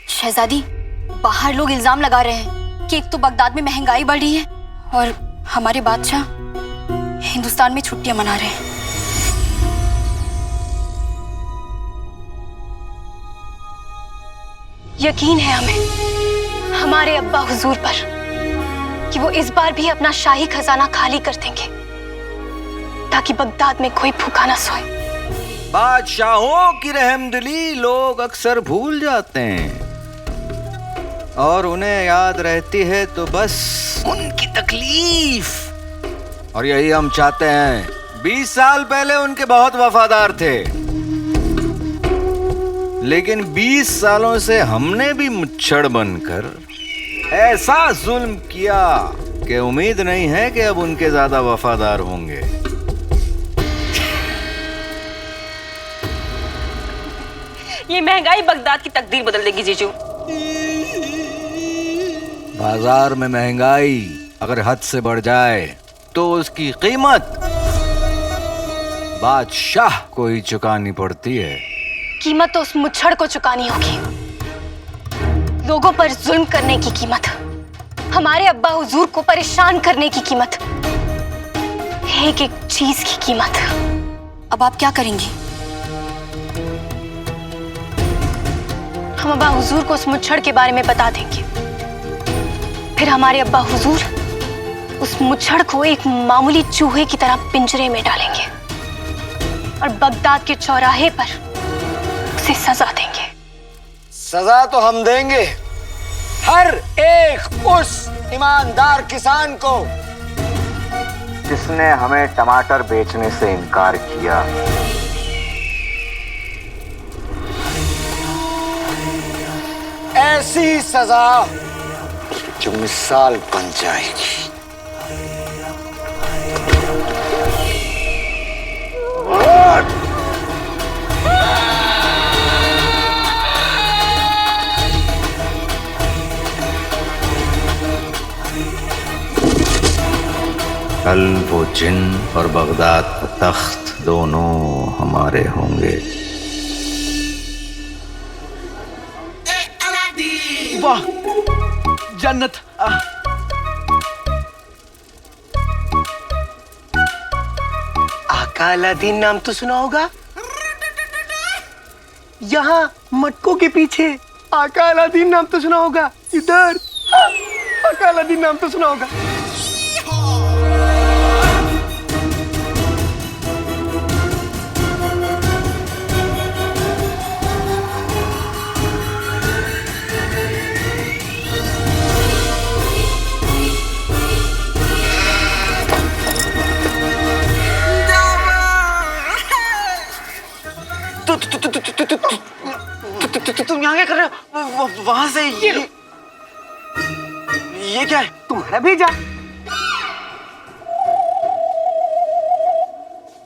S6: शहजादी, बाहर लोग इल्जाम लगा रहे हैं कि एक तो बगदाद में महंगाई बढ़ी है और हमारे बादशाह हिंदुस्तान में छुट्टियां मना रहे हैं।
S5: यकीन है हमें हमारे अब्बा हुजूर पर कि वो इस बार भी अपना शाही खजाना खाली कर देंगे, ताकि बगदाद में कोई भूखा ना सोए।
S4: बादशाहों की रहमदिली लोग अक्सर भूल जाते हैं और उन्हें याद रहती है तो बस उनकी तकलीफ। और यही हम चाहते हैं। 20 साल पहले उनके बहुत वफादार थे, लेकिन 20 सालों से हमने भी मुच्छड़ बनकर ऐसा जुल्म किया कि उम्मीद नहीं है कि अब उनके ज्यादा वफादार होंगे।
S8: ये महंगाई बगदाद की तकदीर बदल देगी जीजू।
S4: बाजार में महंगाई अगर हद से बढ़ जाए तो उसकी कीमत बादशाह को ही चुकानी पड़ती है।
S5: कीमत तो उस मुच्छड़ को चुकानी होगी, लोगों पर जुल्म करने की कीमत, हमारे अब्बा हुजूर को परेशान करने की कीमत, एक एक चीज की कीमत।
S6: अब आप क्या करेंगी?
S5: हम अब्बा हुजूर को उस मुच्छड़ के बारे में बता देंगे, फिर हमारे अब्बा हुजूर उस मुच्छड़ को एक मामूली चूहे की तरह पिंजरे में डालेंगे और बगदाद के चौराहे पर उसे सजा देंगे।
S7: सजा तो हम देंगे हर एक उस ईमानदार किसान को
S4: जिसने हमें टमाटर बेचने से इनकार किया।
S7: ऐसी सजा जो मिसाल बन जाएगी।
S4: कल वो जिन और बगदाद का तख्त दोनों हमारे होंगे।
S2: वाह, जन्नत।
S1: आका अलादीन नाम तो सुना होगा, यहाँ मटकों के पीछे आका अलादीन नाम तो सुना होगा, इधर आका अलादीन नाम तो सुना होगा।
S2: तुम यहाँ क्या कर रहे हो? वहां से ये क्या है?
S1: तुम्हारा भेजा।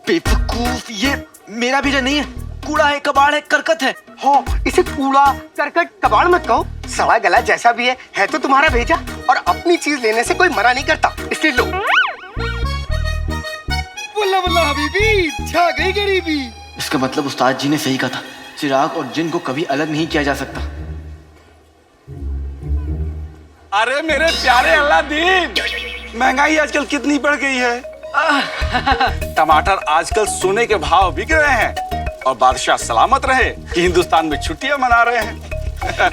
S2: बेवकूफ, ये मेरा भेजा नहीं है, कूड़ा है, कबाड़ है, करकट है।
S1: हो, इसे कूड़ा करकट कबाड़ मत कहो, सड़ा गला जैसा भी है तो तुम्हारा भेजा। और अपनी चीज लेने से कोई मना नहीं करता, इसलिए लो। वो बल्ला बल्ला हबीबी, छा गई गरीबी।
S2: इसका मतलब उस्ताद जी ने सही कहा था, चिराग और जिन को कभी अलग नहीं किया जा सकता।
S13: अरे मेरे प्यारे अल्लादीन, महंगाई आजकल कितनी बढ़ गई है। टमाटर आजकल सोने के भाव बिक रहे हैं और बादशाह सलामत रहे कि हिंदुस्तान में छुट्टियां मना रहे हैं।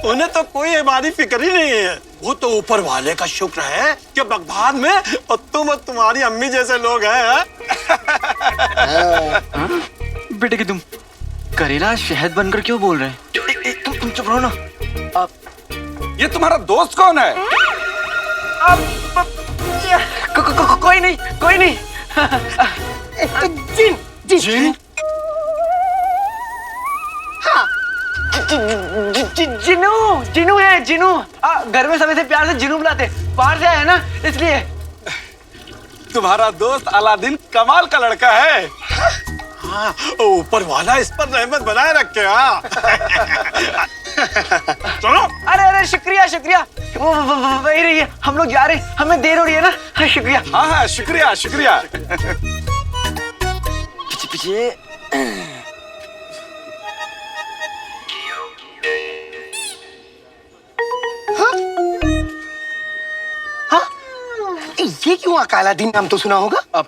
S13: उन्हें तो कोई इबादी फिक्र ही नहीं है। वो तो ऊपर वाले का शुक्र है कि बगदाद में और तुम और तुम्हारी अम्मी जैसे लोग हैं।
S2: बेटे कि तुम करेला शहद बनकर क्यों बोल रहे हैं? तुम चुप रहो ना।
S13: ये तुम्हारा दोस्त कौन है?
S2: कोई नहीं, कोई नहीं।
S1: जिन जिन
S13: जिन?
S2: जिनू, जिनू है, जिनू। घर में सब ऐसे प्यार से जिनू बुलाते, बाहर से आया ना इसलिए।
S13: तुम्हारा दोस्त अलादीन कमाल का लड़का है। हाँ, ऊपर वाला इस पर रहमत बनाए रखे। हाँ। चलो।
S2: अरे अरे शुक्रिया शुक्रिया, वो वही रही है, हम लोग जा रहे हैं, हमें देर हो रही है ना। हाँ, शुक्रिया।
S13: हाँ हाँ शुक्रिया शुक्रिया।
S2: पीछे पीछे।
S1: ये क्यों अकालादीन नाम तो सुना होगा?
S2: अब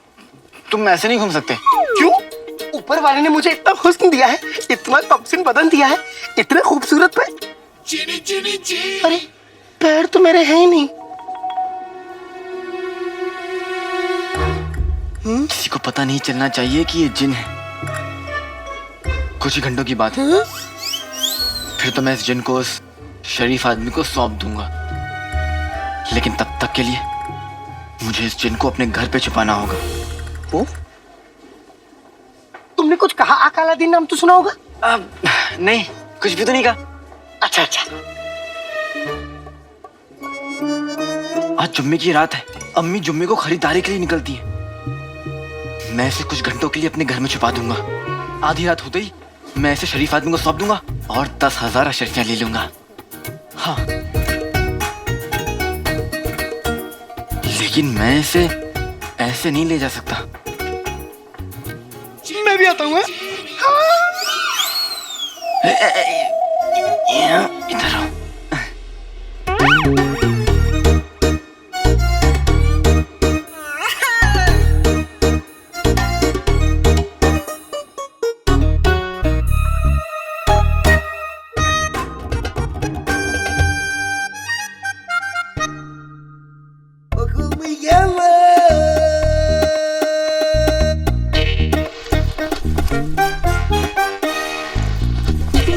S2: तुम ऐसे नहीं घूम सकते।
S1: क्यों? ऊपर वाले ने मुझे इतना हुस्न दिया है, इतना कमसिन बदन दिया है, इतने खूबसूरत पैर। अरे पैर तो मेरे हैं ही नहीं।
S2: किसी को पता नहीं चलना चाहिए कि ये जिन है। कुछ ही घंटों की बात है, फिर तो मैं इस जिन को उस शरीफ आदमी को सौंप दूंगा। लेकिन तब तक के लिए मुझे इस जिन को अपने घर पे छुपाना होगा।
S1: वो? तुमने कुछ कहा? अकालादीन नाम तो सुना होगा?
S2: नहीं, कुछ भी तो नहीं कहा।
S1: अच्छा अच्छा।
S2: आज जुम्मे की रात है, अम्मी जुम्मे को खरीदारी के लिए निकलती है। मैं इसे कुछ घंटों के लिए अपने घर में छुपा दूंगा। आधी रात होते ही मैं इसे शरीफ आदमी को सौंप दूंगा और 10,000 अशरफियां ले लूंगा। हाँ, लेकिन मैं इसे ऐसे नहीं ले जा सकता।
S1: मैं भी आता हूँ।
S2: इधर आओ।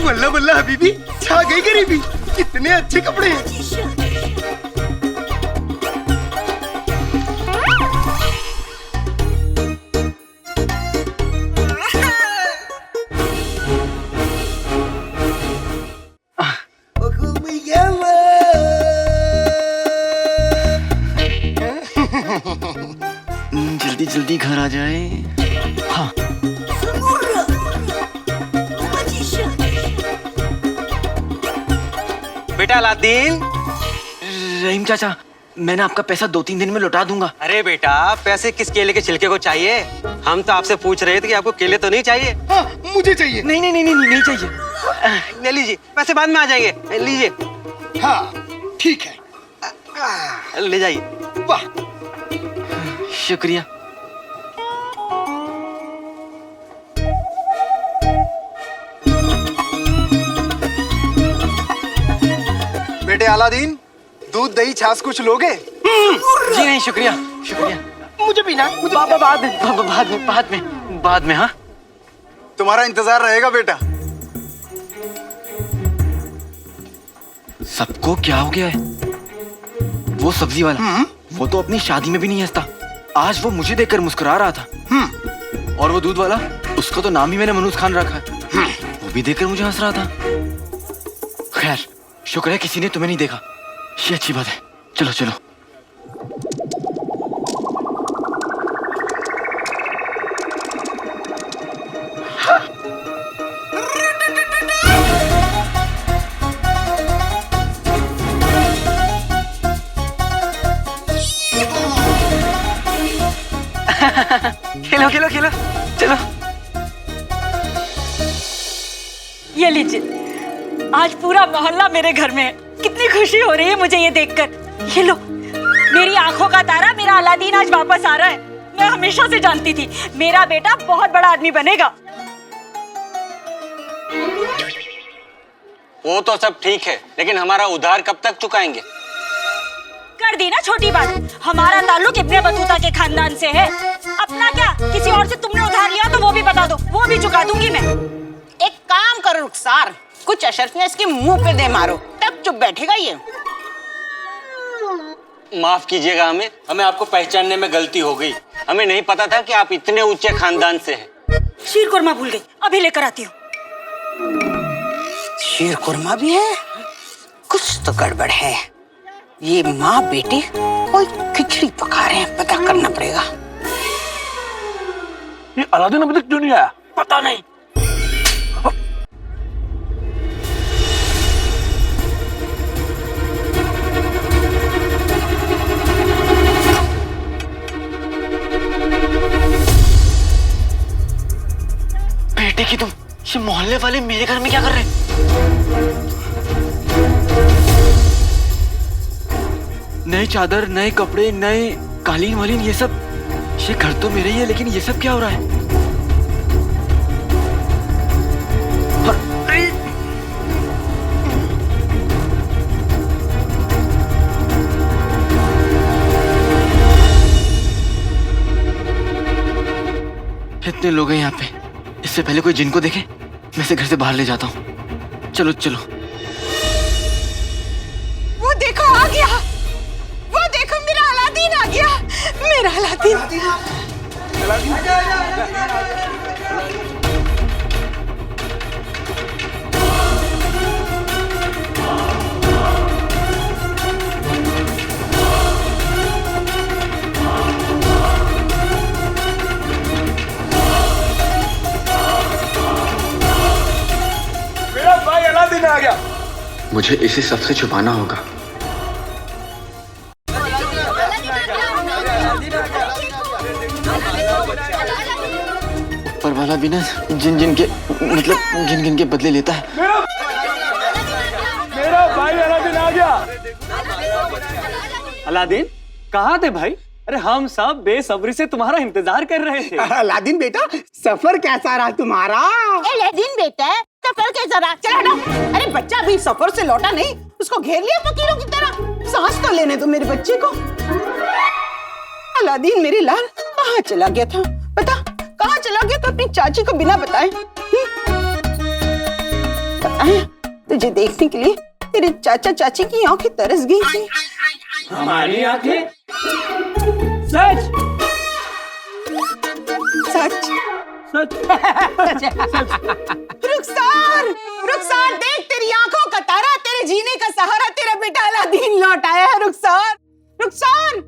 S1: बल्ला बल्ला हबीबी, छा गई गरीबी। कितने अच्छे कपड़े हैं।
S2: जल्दी जल्दी घर आ जाए। हाँ,
S10: बेटा अलादीन।
S2: रहीम चाचा, मैंने आपका पैसा 2-3 दिन में लौटा दूंगा।
S10: अरे बेटा, पैसे किस केले के छिलके को चाहिए? हम तो आपसे पूछ रहे थे कि आपको केले तो नहीं चाहिए।
S1: हाँ, मुझे चाहिए।
S2: नहीं नहीं नहीं नहीं, नहीं चाहिए।
S10: ले लीजिए, पैसे बाद में आ जाएंगे। लीजिए।
S1: हाँ ठीक है,
S10: ले जाइए।
S1: वाह,
S2: शुक्रिया।
S14: बेटे अलादीन, दूध दही छाछ कुछ लोगे?
S2: जी नहीं, शुक्रिया शुक्रिया।
S1: मुझे भी ना।
S2: बाद में। हाँ,
S14: तुम्हारा इंतजार रहेगा बेटा।
S2: सबको क्या हो गया है? वो सब्जी वाला, वो तो अपनी शादी में भी नहीं हंसता। आज वो मुझे देखकर मुस्कुरा रहा था। और वो दूध वाला, उसका तो नाम ही मैंने मनूज खान रखा है, वो भी देखकर मुझे हंस रहा था। खैर, शुक्र है किसी ने तुम्हें नहीं देखा, ये अच्छी बात है। चलो चलो। खेलो खेलो खेलो खेलो चलो।
S8: ये लीजिए, आज पूरा मोहल्ला मेरे घर में है। कितनी खुशी हो रही है मुझे ये देखकर। ये लो, मेरी आंखों का तारा मेरा अलादीन आज वापस आ रहा है। मैं हमेशा से जानती थी मेरा बेटा बहुत बड़ा आदमी बनेगा।
S10: वो तो सब ठीक है, लेकिन हमारा उधार कब तक चुकाएंगे?
S8: कर दी ना छोटी बात। हमारा ताल्लुक इब्ने बतूता के खानदान से है। अपना क्या, किसी और से तुमने उधार लिया तो वो भी बता दो, वो भी चुका दूंगी मैं।
S11: एक काम करो रुखसार, कुछ अशर्फियां इसके मुंह पे दे मारो, तब चुप बैठेगा ये।
S10: माफ कीजिएगा, हमें आपको पहचानने में गलती हो गई। हमें नहीं पता था कि आप इतने ऊंचे खानदान से हैं।
S8: शीर कुरमा भूल गई, अभी लेकर आती हूँ।
S11: शीर कुरमा भी है? कुछ तो गड़बड़ है। ये माँ बेटे कोई खिचड़ी पका रहे हैं, पता करना पड़ेगा।
S13: ये अलादीन अभी तक क्यों नहीं आया?
S11: पता नहीं।
S2: बेटे की तुम, ये मोहल्ले वाले मेरे घर में क्या कर रहे हैं? नए चादर, नए कपड़े, नए कालीन वालीन, ये सब। ये घर तो मेरे ही है, लेकिन ये सब क्या हो रहा है? इतने लोग हैं यहाँ पे, इससे पहले कोई जिनको देखे मैं इसे घर से बाहर ले जाता हूँ। चलो चलो।
S11: वो देखो आ गया, वो देखो मेरा अलादीन आ गया, मेरा अलादीन।
S13: मेरा भाई अलादीन आ गया।
S2: मुझे इसे सबसे छुपाना होगा। ऊपर वाला भी ना जिन जिन के मतलब गिन गिन के बदले लेता है।
S13: मेरा भाई अलादीन आ गया।
S15: अलादीन कहाँ थे भाई? अरे हम सब बेसब्री से तुम्हारा इंतजार कर रहे थे।
S1: अलादीन बेटा, सफर कैसा रहा तुम्हारा?
S11: अलादीन बेटा, सफर कैसा रहा? चल हटो। अरे बच्चा अभी सफर से लौटा नहीं, उसको घेर लिया फकीरों की तरह। सांस तो लेने दो मेरे बच्चे को। अलादीन मेरे लाल कहाँ चला गया था? बता, कहाँ चला गया तो अपनी चाची को बिना बताए? पता है, तुझे देखने के लिए तेरे चाचा चाची की आंखें तरस गई थी।
S15: हमारी आंखें? सच
S11: सच रुखसार, रुखसार देख, तेरी आंखों का तारा, तेरे जीने का सहारा, तेरा बेटा अलादीन लौट आया है। रुखसार, रुखसार।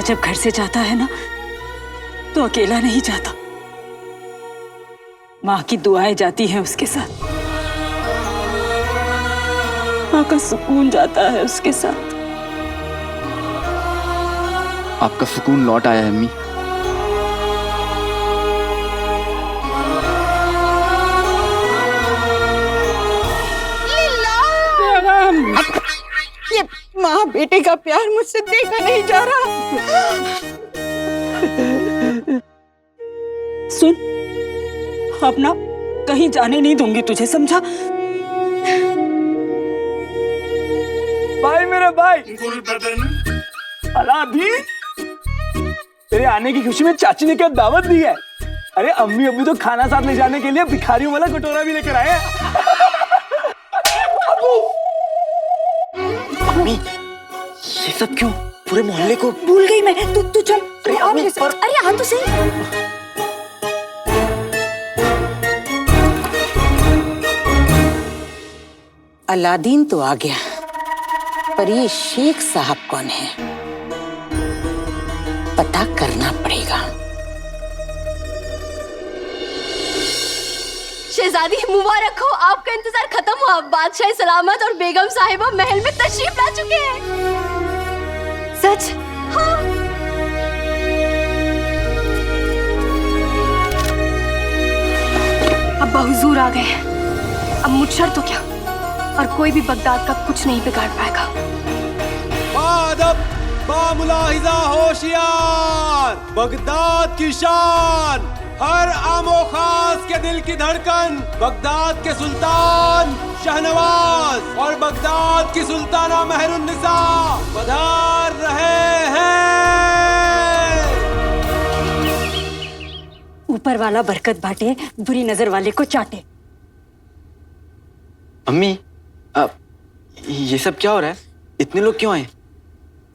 S8: जब घर से जाता है ना तो अकेला नहीं जाता, माँ की दुआएं जाती हैं उसके साथ, माँ का सुकून जाता है उसके साथ।
S2: आपका सुकून लौट आया है अम्मी।
S11: ये माँ बेटे का प्यार मुझसे देखा नहीं जा रहा।
S8: सुन, अब ना कहीं जाने नहीं दूंगी तुझे, समझा?
S15: भाई मेरा भाई अलादीन, तेरे आने की खुशी में चाची ने क्या दावत दी है? अरे अम्मी अब्बू तो खाना साथ ले जाने के लिए भिखारियों वाला कटोरा भी लेकर आए हैं।
S2: सब क्यों? पूरे मोहल्ले को
S8: भूल गई मैं। तू चल।
S2: अरे
S8: आ
S2: अम्मी,
S8: मेरे साथ। अरे आ तो सही।
S11: अलादीन तो आ गया, पर ये शेख साहब कौन है? पता करना पड़ेगा।
S5: शहजादी मुबारक हो, आपका इंतजार खत्म हुआ। बादशाह सलामत और बेगम साहिबा महल में तशरीफ ला चुके हैं। सच? हाँ। अब्बा हुजूर आ गए। अब मुझशर तो क्या, और कोई भी बगदाद का कुछ नहीं बिगाड़ पाएगा।
S16: बादब बामुलाहिजा होशियार, बगदाद की शान, हर आमो खास के दिल की धड़कन, बगदाद के सुल्तान शहनवाज और बगदाद की सुल्ताना मेहरुन्निसा पधार रहे हैं।
S8: ऊपर वाला बरकत बांटे, बुरी नजर वाले को चाटे।
S2: अम्मी, ये सब क्या हो रहा है? इतने लोग क्यों आए?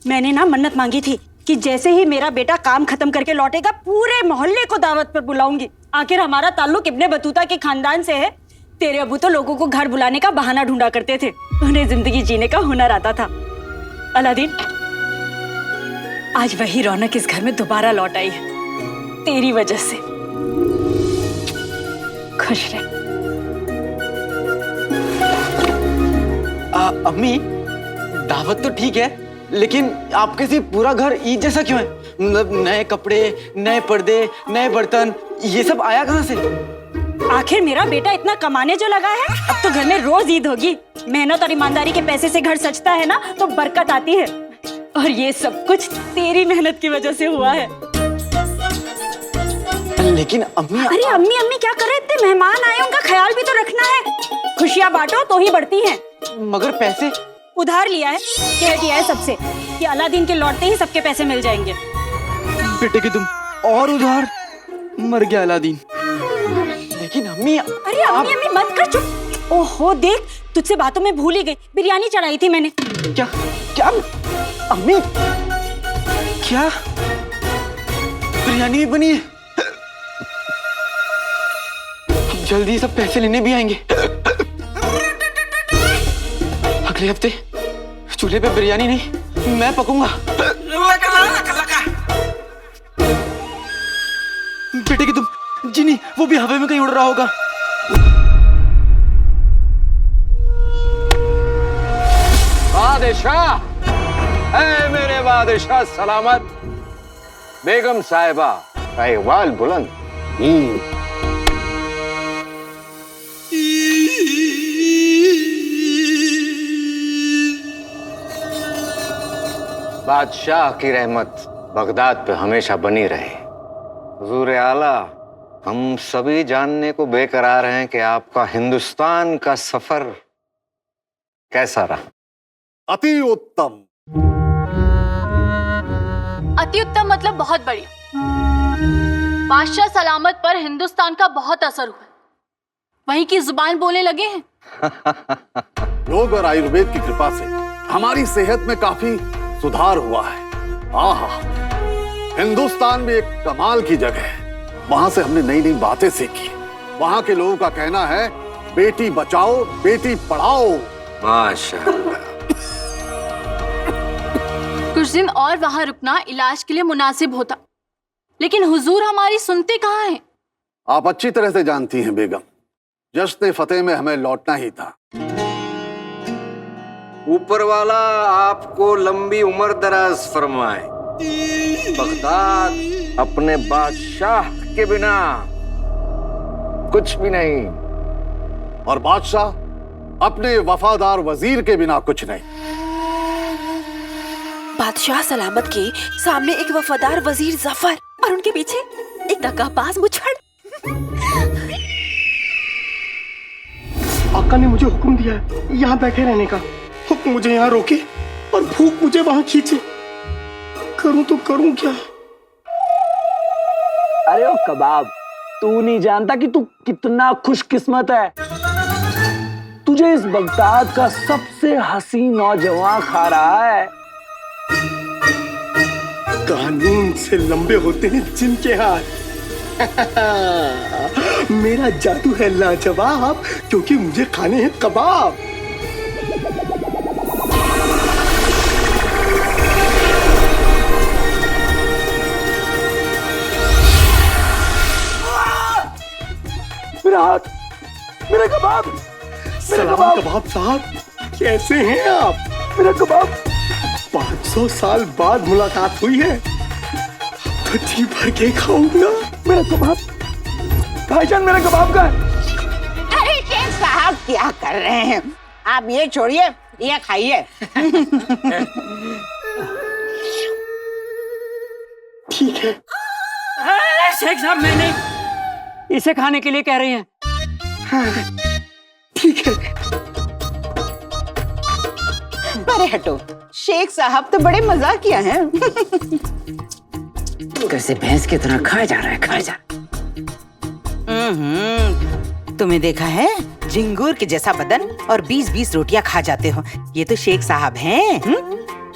S8: मैंने ना मन्नत मांगी थी कि जैसे ही मेरा बेटा काम खत्म करके लौटेगा पूरे मोहल्ले को दावत पर बुलाऊंगी। आखिर हमारा ताल्लुक इब्ने बतूता के खानदान से है। तेरे अबू तो लोगों को घर बुलाने का बहाना ढूंढा करते थे, उन्हें जिंदगी जीने का हुनर आता था। अलादीन, आज वही रौनक इस घर में दोबारा लौट आई है, तेरी वजह से। खुश रह।
S2: अम्मी, दावत तो ठीक है, लेकिन आपके से पूरा घर ईद जैसा क्यों है? मतलब नए कपड़े, नए पर्दे, नए बर्तन, ये सब आया कहाँ से?
S8: आखिर मेरा बेटा इतना कमाने जो लगा है, अब तो घर में रोज ईद होगी। मेहनत और ईमानदारी के पैसे से घर सजता है ना, तो बरकत आती है। और ये सब कुछ तेरी मेहनत की वजह से हुआ है।
S2: लेकिन अम्मी,
S8: अरे अम्मी अम्मी क्या करे? इतने मेहमान आए, उनका ख्याल भी तो रखना है। खुशियाँ बांटो तो ही बढ़ती हैं।
S2: मगर पैसे
S8: उधार लिया है, कह दिया है सबसे कि अलादीन के लौटते ही सबके पैसे मिल जाएंगे।
S2: बेटे की तुम और उधार, मर गया अलादीन। लेकिन अम्मी,
S8: अरे अम्मी अम्मी मत कर, चुप। ओहो देख, तुझसे बातों में भूल ही गई, बिरयानी चढ़ाई थी मैंने।
S2: क्या क्या अम्मी, क्या बिरयानी भी बनी है? जल्दी सब पैसे लेने भी आएंगे। अगले हफ्ते चूल्हे पे बिरयानी नहीं, मैं पकूंगा। बेटे की तुम जी नहीं, वो भी हवा में कहीं उड़ रहा होगा।
S7: बादशाह, ऐ मेरे बादशाह सलामत, बेगम साहिबा का इकबाल बुलंद। बादशाह की रहमत बगदाद पे हमेशा बनी रहे। हुजूर आला, हम सभी जानने को बेकरार हैं कि आपका हिंदुस्तान का सफर कैसा रहा?
S17: अति उत्तम।
S5: अति उत्तम मतलब बहुत बढ़िया। बादशाह सलामत पर हिंदुस्तान का बहुत असर हुआ, वहीं की जुबान बोलने लगे हैं।
S17: योग और आयुर्वेद की कृपा से हमारी सेहत में काफी सुधार हुआ है। आहा, हिंदुस्तान में एक कमाल की जगह है। वहां से हमने नई नई बातें सीखी। वहां के लोगों का कहना है बेटी बचाओ बेटी पढ़ाओ।
S7: माशाअल्लाह।
S5: कुछ दिन और वहां रुकना इलाज के लिए मुनासिब होता, लेकिन हुजूर हमारी सुनते कहाँ हैं?
S17: आप अच्छी तरह से जानती हैं बेगम, जश्न फतेह में हमें लौटना ही था।
S7: ऊपर वाला आपको लंबी उम्र दराज फरमाए। बगदाद अपने बादशाह के बिना कुछ भी नहीं,
S17: और बादशाह अपने वफादार वजीर के बिना कुछ नहीं।
S18: बादशाह सलामत के सामने एक वफादार वजीर जफर और उनके पीछे एक दगाबाज मुछड़।
S1: आका ने मुझे हुक्म दिया है यहाँ बैठे रहने का। हुक्म मुझे यहाँ रोके और भूख मुझे वहाँ खींचे। करूँ तो करूँ क्या?
S15: अरे ओ कबाब, तू नहीं जानता कि तू कितना खुशकिस्मत है। तुझे इस बगदाद का सबसे हसीन नौजवान खा रहा है।
S1: कानून से लंबे होते हैं जिनके हाथ। मेरा जादू है लाजवाब, क्योंकि मुझे खाने हैं कबाब। मेरा हाथ, मेरा कबाब, सलाम कबाब साहब, कैसे हैं आप? मेरा कबाब। 500 साल बाद मुलाकात हुई है, तो जी भर के खाऊंगा। मेरा कबाब भाईजान, मेरा कबाब का है।
S11: अरे शेख साहब क्या कर रहे हैं आप? ये छोड़िए, ये खाइए।
S1: ठीक है।
S12: शेख साहब, मैं नहीं, इसे खाने के लिए कह रही हैं।
S1: हाँ, ठीक है।
S11: अरे हटो, शेख साहब तो बड़े मजाकिया हैं।
S12: कैसे भैंस की तरह खाया जा रहा है, खाया जा।
S11: तुम्हें देखा है, झिंगूर के जैसा बदन और 20-20 रोटियां खा जाते हो। ये तो शेख साहब हैं।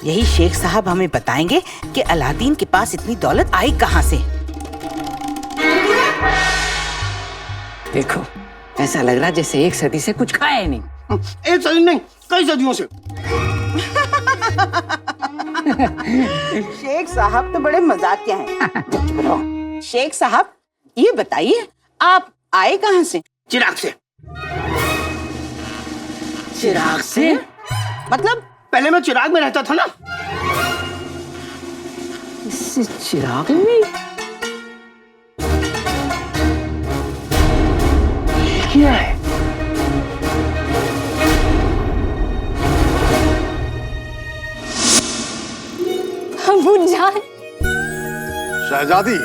S11: यही शेख साहब हमें बताएंगे कि अलादीन के पास इतनी दौलत आई कहाँ से।
S12: देखो, ऐसा लग रहा जैसे 1 सदी से कुछ खाया ही नहीं।
S1: 1 सदी नहीं, कई सदियों से।
S11: शेख साहब तो बड़े मजाकिया हैं। शेख साहब, ये बताइए आप आए कहाँ से?
S1: चिराग से।
S11: चिराग से? मतलब
S1: पहले मैं चिराग में रहता था ना।
S12: चिराग में?
S1: क्या है?
S5: अबू जान।
S17: शहजादी,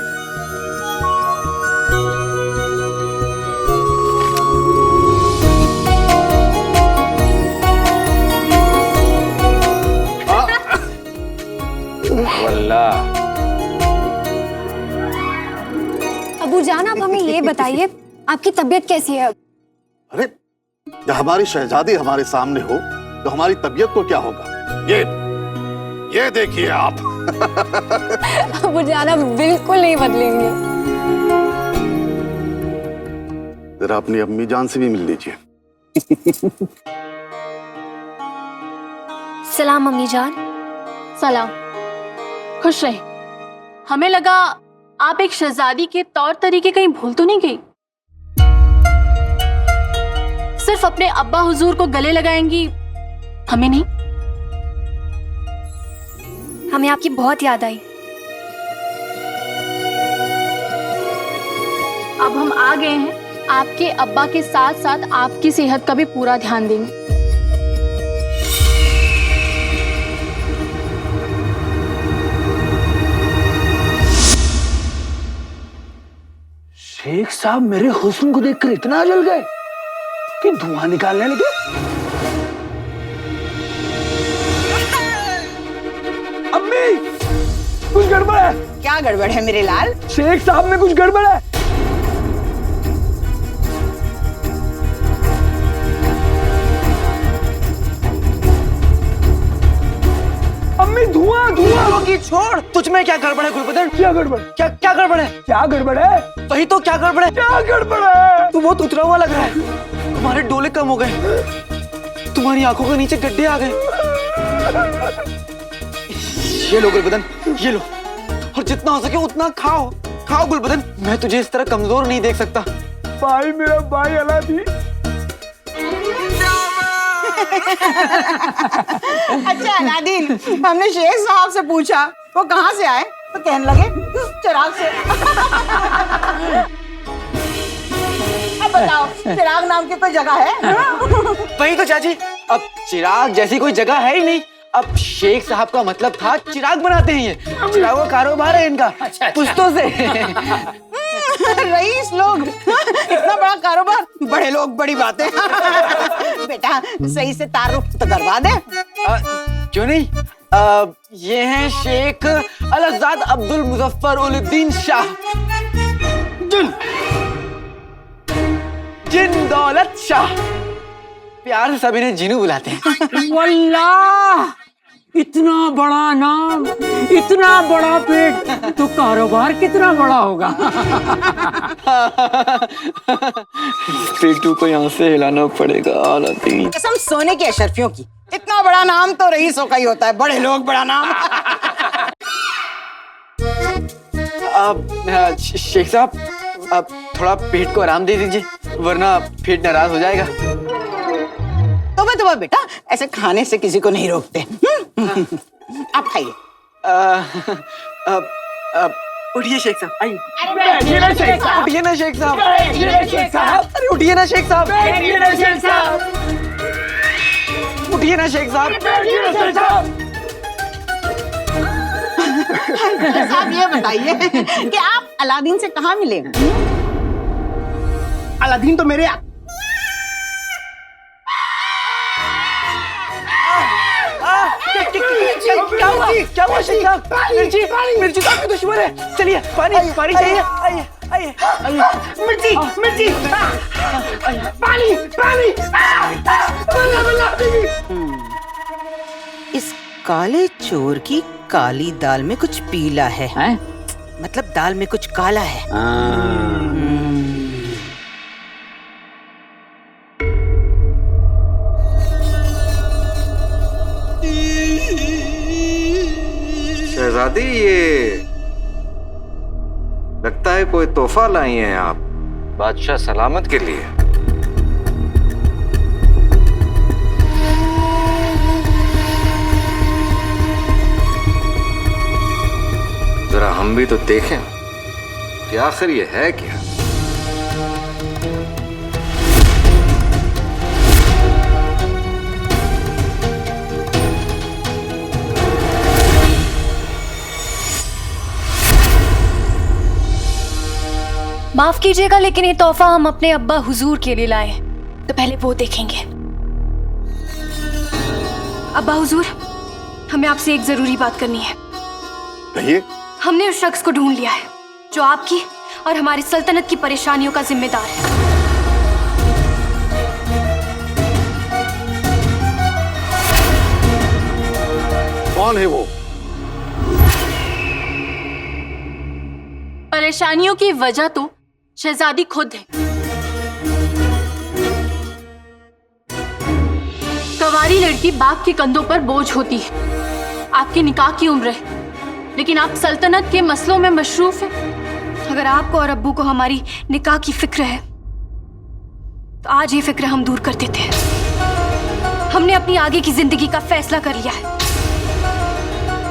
S5: अबू जान, आप हमें ये बताइए, आपकी तबीयत कैसी है?
S17: अरे जब हमारी शहजादी हमारे सामने हो तो हमारी तबीयत को क्या होगा? ये देखिए आप।
S5: अबू जान, आप बिल्कुल नहीं बदलेंगे।
S17: जरा अपनी अम्मी जान से भी मिल लीजिए।
S5: सलाम अम्मी जान।
S19: सलाम, खुश रहे। हमें लगा आप एक शहजादी के तौर तरीके कहीं भूल तो नहीं गई। सिर्फ अपने अब्बा हुजूर को गले लगाएंगी, हमें नहीं।
S5: हमें आपकी बहुत याद आई।
S19: अब हम आ गए हैं, आपके अब्बा के साथ साथ आपकी सेहत का भी पूरा ध्यान देंगे।
S1: शेख साहब मेरे हुस्न को देखकर इतना जल गए कि धुआं निकालने लगे। अम्मी, कुछ गड़बड़ है।
S11: क्या गड़बड़ है मेरे लाल?
S1: शेख साहब में कुछ गड़बड़ है। अम्मी, धुआं धुआं की छोड़।
S2: तुझ में क्या गड़बड़ है गुलबदन?
S1: क्या गड़बड़?
S2: क्या गड़बड़ है?
S1: क्या गड़बड़ है?
S2: वही तो, क्या गड़बड़ है?
S1: क्या गड़बड़ है?
S2: तू बहुत उतरा हुआ लग रहा है। तुम्हारे डोले कम हो गए, तुम्हारी आंखों के नीचे गड्ढे आ गए। ये लो गुलबदन, ये लो, और जितना हो सके उतना खाओ। खाओ गुलबदन, मैं तुझे इस तरह कमजोर नहीं देख सकता।
S1: भाई, मेरा भाई अलादीन।
S11: अच्छा अलादीन, हमने शेख साहब से पूछा वो कहाँ से आए, तो कहने लगे चिराग से। अब बताओ, चिराग नाम की कोई जगह है?
S2: वही तो चाची, अब चिराग जैसी कोई जगह है ही नहीं। अब शेख साहब का मतलब था चिराग बनाते हैं। ये चिराग का कारोबार है इनका पुश्तों से।
S11: रईस लोग, इतना बड़ा कारोबार, बड़े लोग बड़ी बातें। बेटा सही से तारुफ तो करवा दे।
S2: क्यों नहीं? ये हैं शेख अलहज़ाद अब्दुल मुजफ्फर उल-दीन शाह जिन दौलत शाह। प्यार से सभी ने जीनू बुलाते हैं।
S12: वल्लाह, इतना बड़ा नाम, इतना बड़ा पेट, तो कारोबार कितना बड़ा होगा।
S2: पेटू को यहाँ से हिलाना पड़ेगा अलादीन।
S11: कसम सोने की अशरफियों की, इतना बड़ा नाम तो रईसों का ही होता है, बड़े लोग बड़ा नाम।
S2: अब शेख साहब, अब थोड़ा पेट को आराम दे दीजिए, वरना पेट नाराज हो जाएगा।
S11: तो बेटा, ऐसे खाने से किसी को नहीं रोकते। आप खाइए।
S2: उठिए शेख साहब, आइए।
S11: बैठिए ना शेख साहब।
S2: उठिए ना शेख साहब।
S11: बैठिए ना शेख साहब।
S2: अरे उठिए ना शेख साहब।
S11: बैठिए ना शेख साहब।
S2: उठिए ना शेख साहब।
S11: बैठिए ना शेख साहब। साहब ये बताइए कि आप अलादीन से कहाँ मिले?
S1: अलादीन तो मेरे
S2: क्या हुआ शेख साहब? मिर्ची तो आपकी दुश्मन है। चलिए पानी चाहिए। आइए आइए आइए।
S1: मिर्ची पानी
S11: इस काले चोर की काली दाल में कुछ पीला है? मतलब दाल में कुछ काला है।
S4: शहजादी, ये लगता है कोई तोहफा लाई हैं आप बादशाह सलामत के लिए। जरा हम भी तो देखें कि आखिर ये है क्या।
S5: माफ कीजिएगा, लेकिन ये तोहफा हम अपने अब्बा हुजूर के लिए लाए, तो पहले वो देखेंगे। अब्बा हुजूर, हमें आपसे एक जरूरी बात करनी है।
S17: कहिए।
S5: हमने उस शख्स को ढूंढ लिया है जो आपकी और हमारी सल्तनत की परेशानियों का जिम्मेदार है।
S17: कौन है वो?
S19: परेशानियों की वजह तो शहजादी खुद है। कवारी लड़की बाप के कंधों पर बोझ होती है। आपके निकाह की उम्र है, लेकिन आप सल्तनत के मसलों में मशरूफ हैं।
S5: अगर आपको और अब्बू को हमारी निकाह की फिक्र है, तो आज ये फिक्र हम दूर कर देते हैं। हमने अपनी आगे की जिंदगी का फैसला कर लिया है।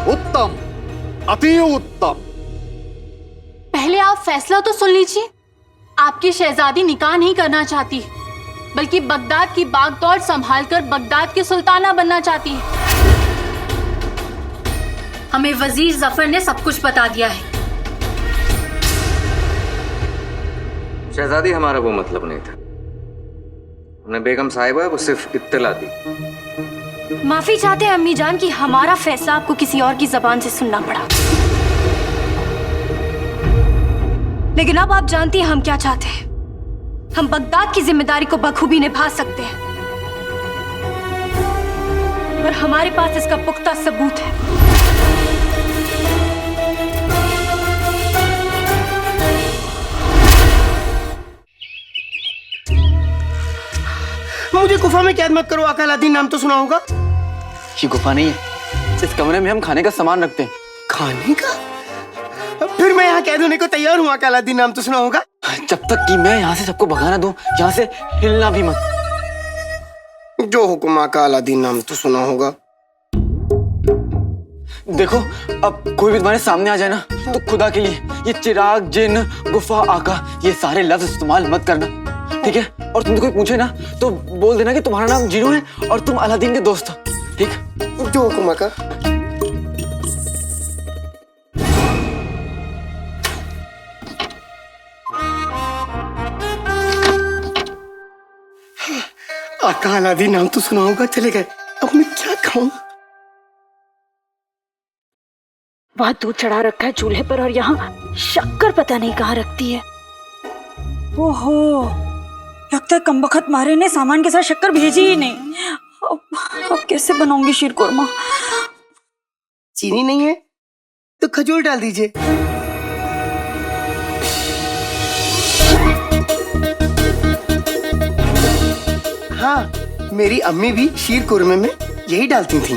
S17: उत्तम, अति उत्तम।
S19: पहले आप फैसला तो सुन लीजिए। आपकी शहजादी निकाह नहीं करना चाहती, बल्कि बगदाद की बागडोर संभालकर बगदाद की सुल्ताना बनना चाहती है। हमें वजीर जफर ने सब कुछ बता दिया है।
S4: शहजादी, हमारा वो मतलब नहीं था। हमने बेगम साहिबा को सिर्फ इत्तला दी।
S5: माफी चाहते हैं अम्मी जान कि हमारा फैसला आपको किसी और की जबान से सुनना पड़ा, लेकिन अब आप जानती हैं हम क्या चाहते हैं। हम बगदाद की जिम्मेदारी को बखूबी निभा सकते हैं, और हमारे पास इसका पुख्ता सबूत है।
S1: मुझे गुफा में कैद मत करो आका अलादीन, नाम तो सुना होगा।
S2: ये गुफा नहीं है, इस कमरे में हम खाने का सामान रखते हैं।
S1: खाने का? फिर मैं यहाँ कैद होने को तैयार हूँ आका अलादीन, नाम तो सुना होगा।
S2: जब तक कि मैं यहाँ से सबको भगा ना दूं, यहाँ से हिलना भी मत।
S1: जो हुक्म आका अलादीन, नाम तो सुना होगा।
S2: देखो, अब कोई भी तुम्हारे सामने आ जाए ना, तो खुदा के लिए ये चिराग, जिन, गुफा, आका, ये सारे लफ्ज इस्तेमाल मत करना, ठीक है? और तुमसे कोई पूछे ना तो बोल देना कि तुम्हारा नाम जीनू है और तुम अलादीन के दोस्त हो, ठीक?
S1: जो हुक्म आका। आका अलादीन, नाम तो सुना होगा। चले गए, अब मैं क्या खाऊं?
S8: वहाँ दूध चढ़ा रखा है चूल्हे पर, और यहाँ शक्कर पता नहीं कहाँ रखती है। ओहो, लगता है कमबख्त मारे ने सामान के साथ शक्कर भेजी ही नहीं। अब कैसे बनाऊंगी शीर कोरमा?
S1: चीनी नहीं है तो खजूर डाल दीजिए। हाँ, मेरी अम्मी भी शीर कुरमे में यही डालती थी।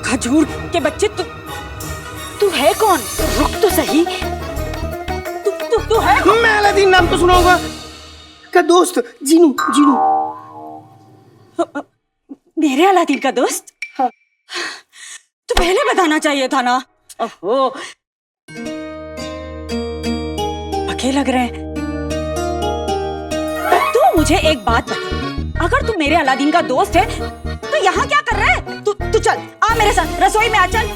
S8: खजूर के बच्चे, तू है कौन? रुक तो सही। तू है कौन?
S1: मैं अलादीन, नाम तो सुना होगा। का दोस्त जीनू। जीनू
S8: मेरे अलादीन का दोस्त? हाँ। तो पहले बताना चाहिए था ना। ओहो, पके लग रहे हैं। तू मुझे एक बात बता, अगर तू मेरे अलादीन का दोस्त है तो यहाँ क्या कर रहा है? तू चल, आ मेरे साथ रसोई में आ, चल।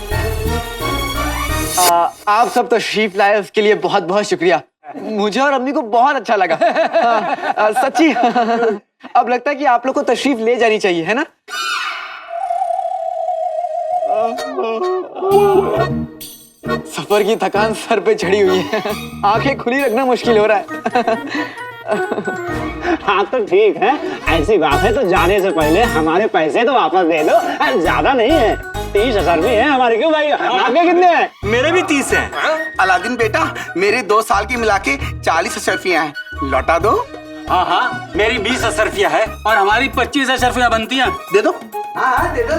S2: आप सब तशरीफ लाए उसके लिए बहुत बहुत शुक्रिया। मुझे और अम्मी को बहुत अच्छा लगा। सच्ची अब लगता है कि आप लोग को तशरीफ ले जानी चाहिए, है ना? सफर की थकान सर पे चढ़ी हुई है, आंखें खुली रखना मुश्किल हो रहा है।
S20: हाँ तो ठीक है, ऐसी बात है तो जाने से पहले हमारे पैसे तो वापस दे दो। ज्यादा नहीं है, 30,000 भी है हमारे। क्यों भाई, आपके कितने हैं?
S21: मेरे भी 30 हैं।
S22: अलादीन बेटा, मेरे 2 साल की मिला के 40 अशरफियाँ हैं, लौटा दो।
S21: हाँ, मेरी 20 अशरफियाँ है और हमारी 25 अशरफियाँ बनती हैं।
S22: दे दो।
S11: हाँ, दे दो।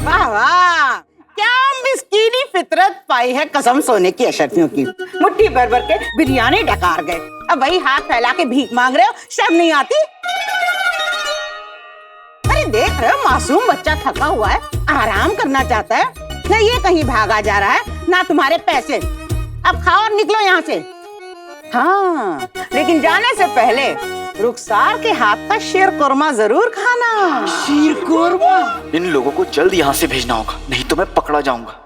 S11: वाह वाह, क्या मिस्कीनी फितरत पाई है कसम सोने की अशरफियों की। मुट्ठी भर भर के बिरयानी डकार गए, अब वही हाथ फैला के भीख मांग रहे हो। शर्म नहीं आती? अरे देख रहे हो, मासूम बच्चा थका हुआ है, आराम करना चाहता है, ना ये कहीं भागा जा रहा है, ना तुम्हारे पैसे। अब खाओ और निकलो यहाँ से। हाँ, लेकिन जाने से पहले रुखसार के हाथ का शीर कुरमा जरूर खाना।
S2: शीर कुरमा? इन लोगों को जल्द यहाँ से भेजना होगा, नहीं तो मैं पकड़ा जाऊंगा।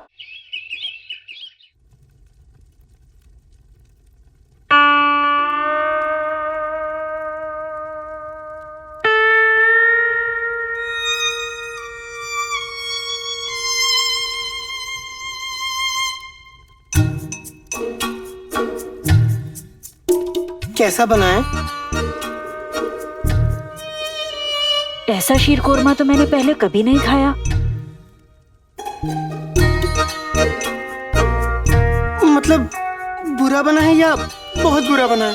S1: कैसा बना है?
S8: ऐसा शीर कोरमा तो मैंने पहले कभी नहीं खाया।
S1: मतलब बुरा बना है या बहुत बुरा बना है?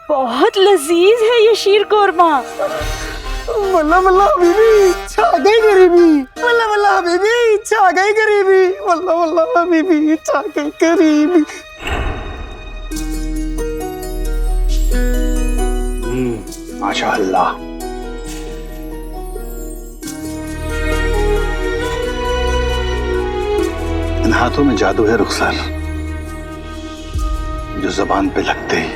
S8: बहुत लजीज है ये शीर कोरमा।
S1: वल्ला वल्ला हबीबी, छा गई गरीबी। वल्ला वल्ला हबीबी, छा गई गरीबी। वल्ला वल्ला हबीबी, छा गई गरीबी।
S22: माशाअल्लाह। इन हाथों में जादू है रुखसार, जो जबान पे लगते ही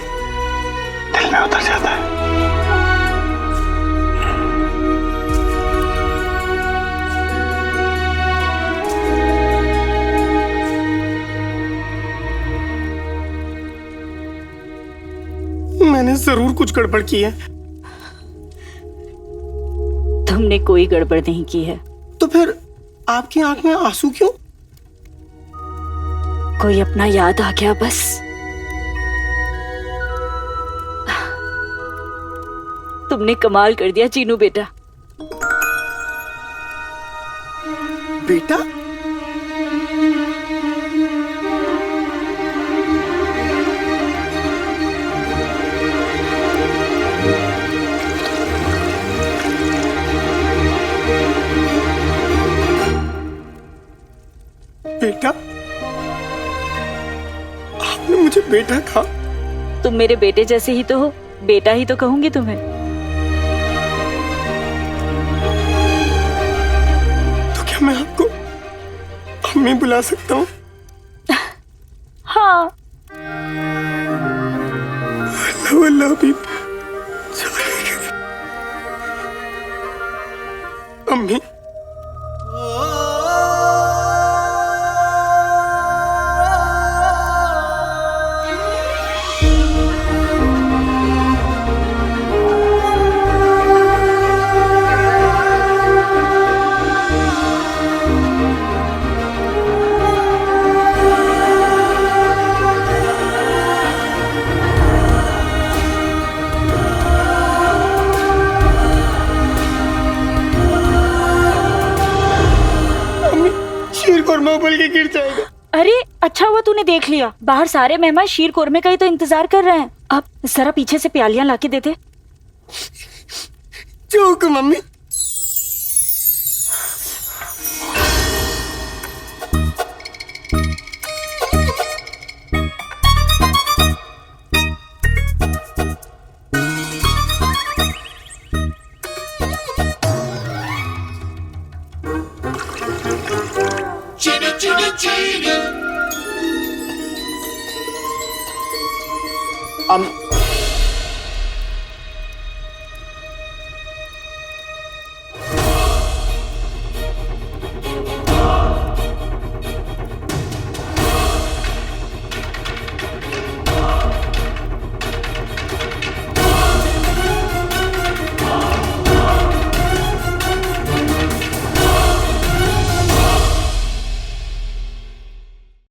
S22: दिल में उतर जाता है।
S1: मैंने जरूर कुछ गड़बड़ की है।
S8: तुमने कोई गड़बड़ नहीं की है।
S1: तो फिर आपकी आंख में आंसू क्यों?
S8: कोई अपना याद आ गया बस। तुमने कमाल कर दिया चीनू बेटा।
S1: बेटा? बेटा? आपने मुझे बेटा कहा?
S8: तुम मेरे बेटे जैसे ही तो हो, बेटा ही तो कहूंगी तुम्हें।
S1: तो क्या मैं आपको अम्मी बुला सकता हूँ?
S8: हाँ।
S1: अल्लाह वल्लाह भी अम्मी। मुंह बोल के गिर जाएगा।
S8: अरे अच्छा हुआ तूने देख लिया, बाहर सारे मेहमान शीर कोरमे का ही तो इंतजार कर रहे हैं। अब जरा पीछे से प्यालियां लाके दे दे।
S1: चूक मम्मी।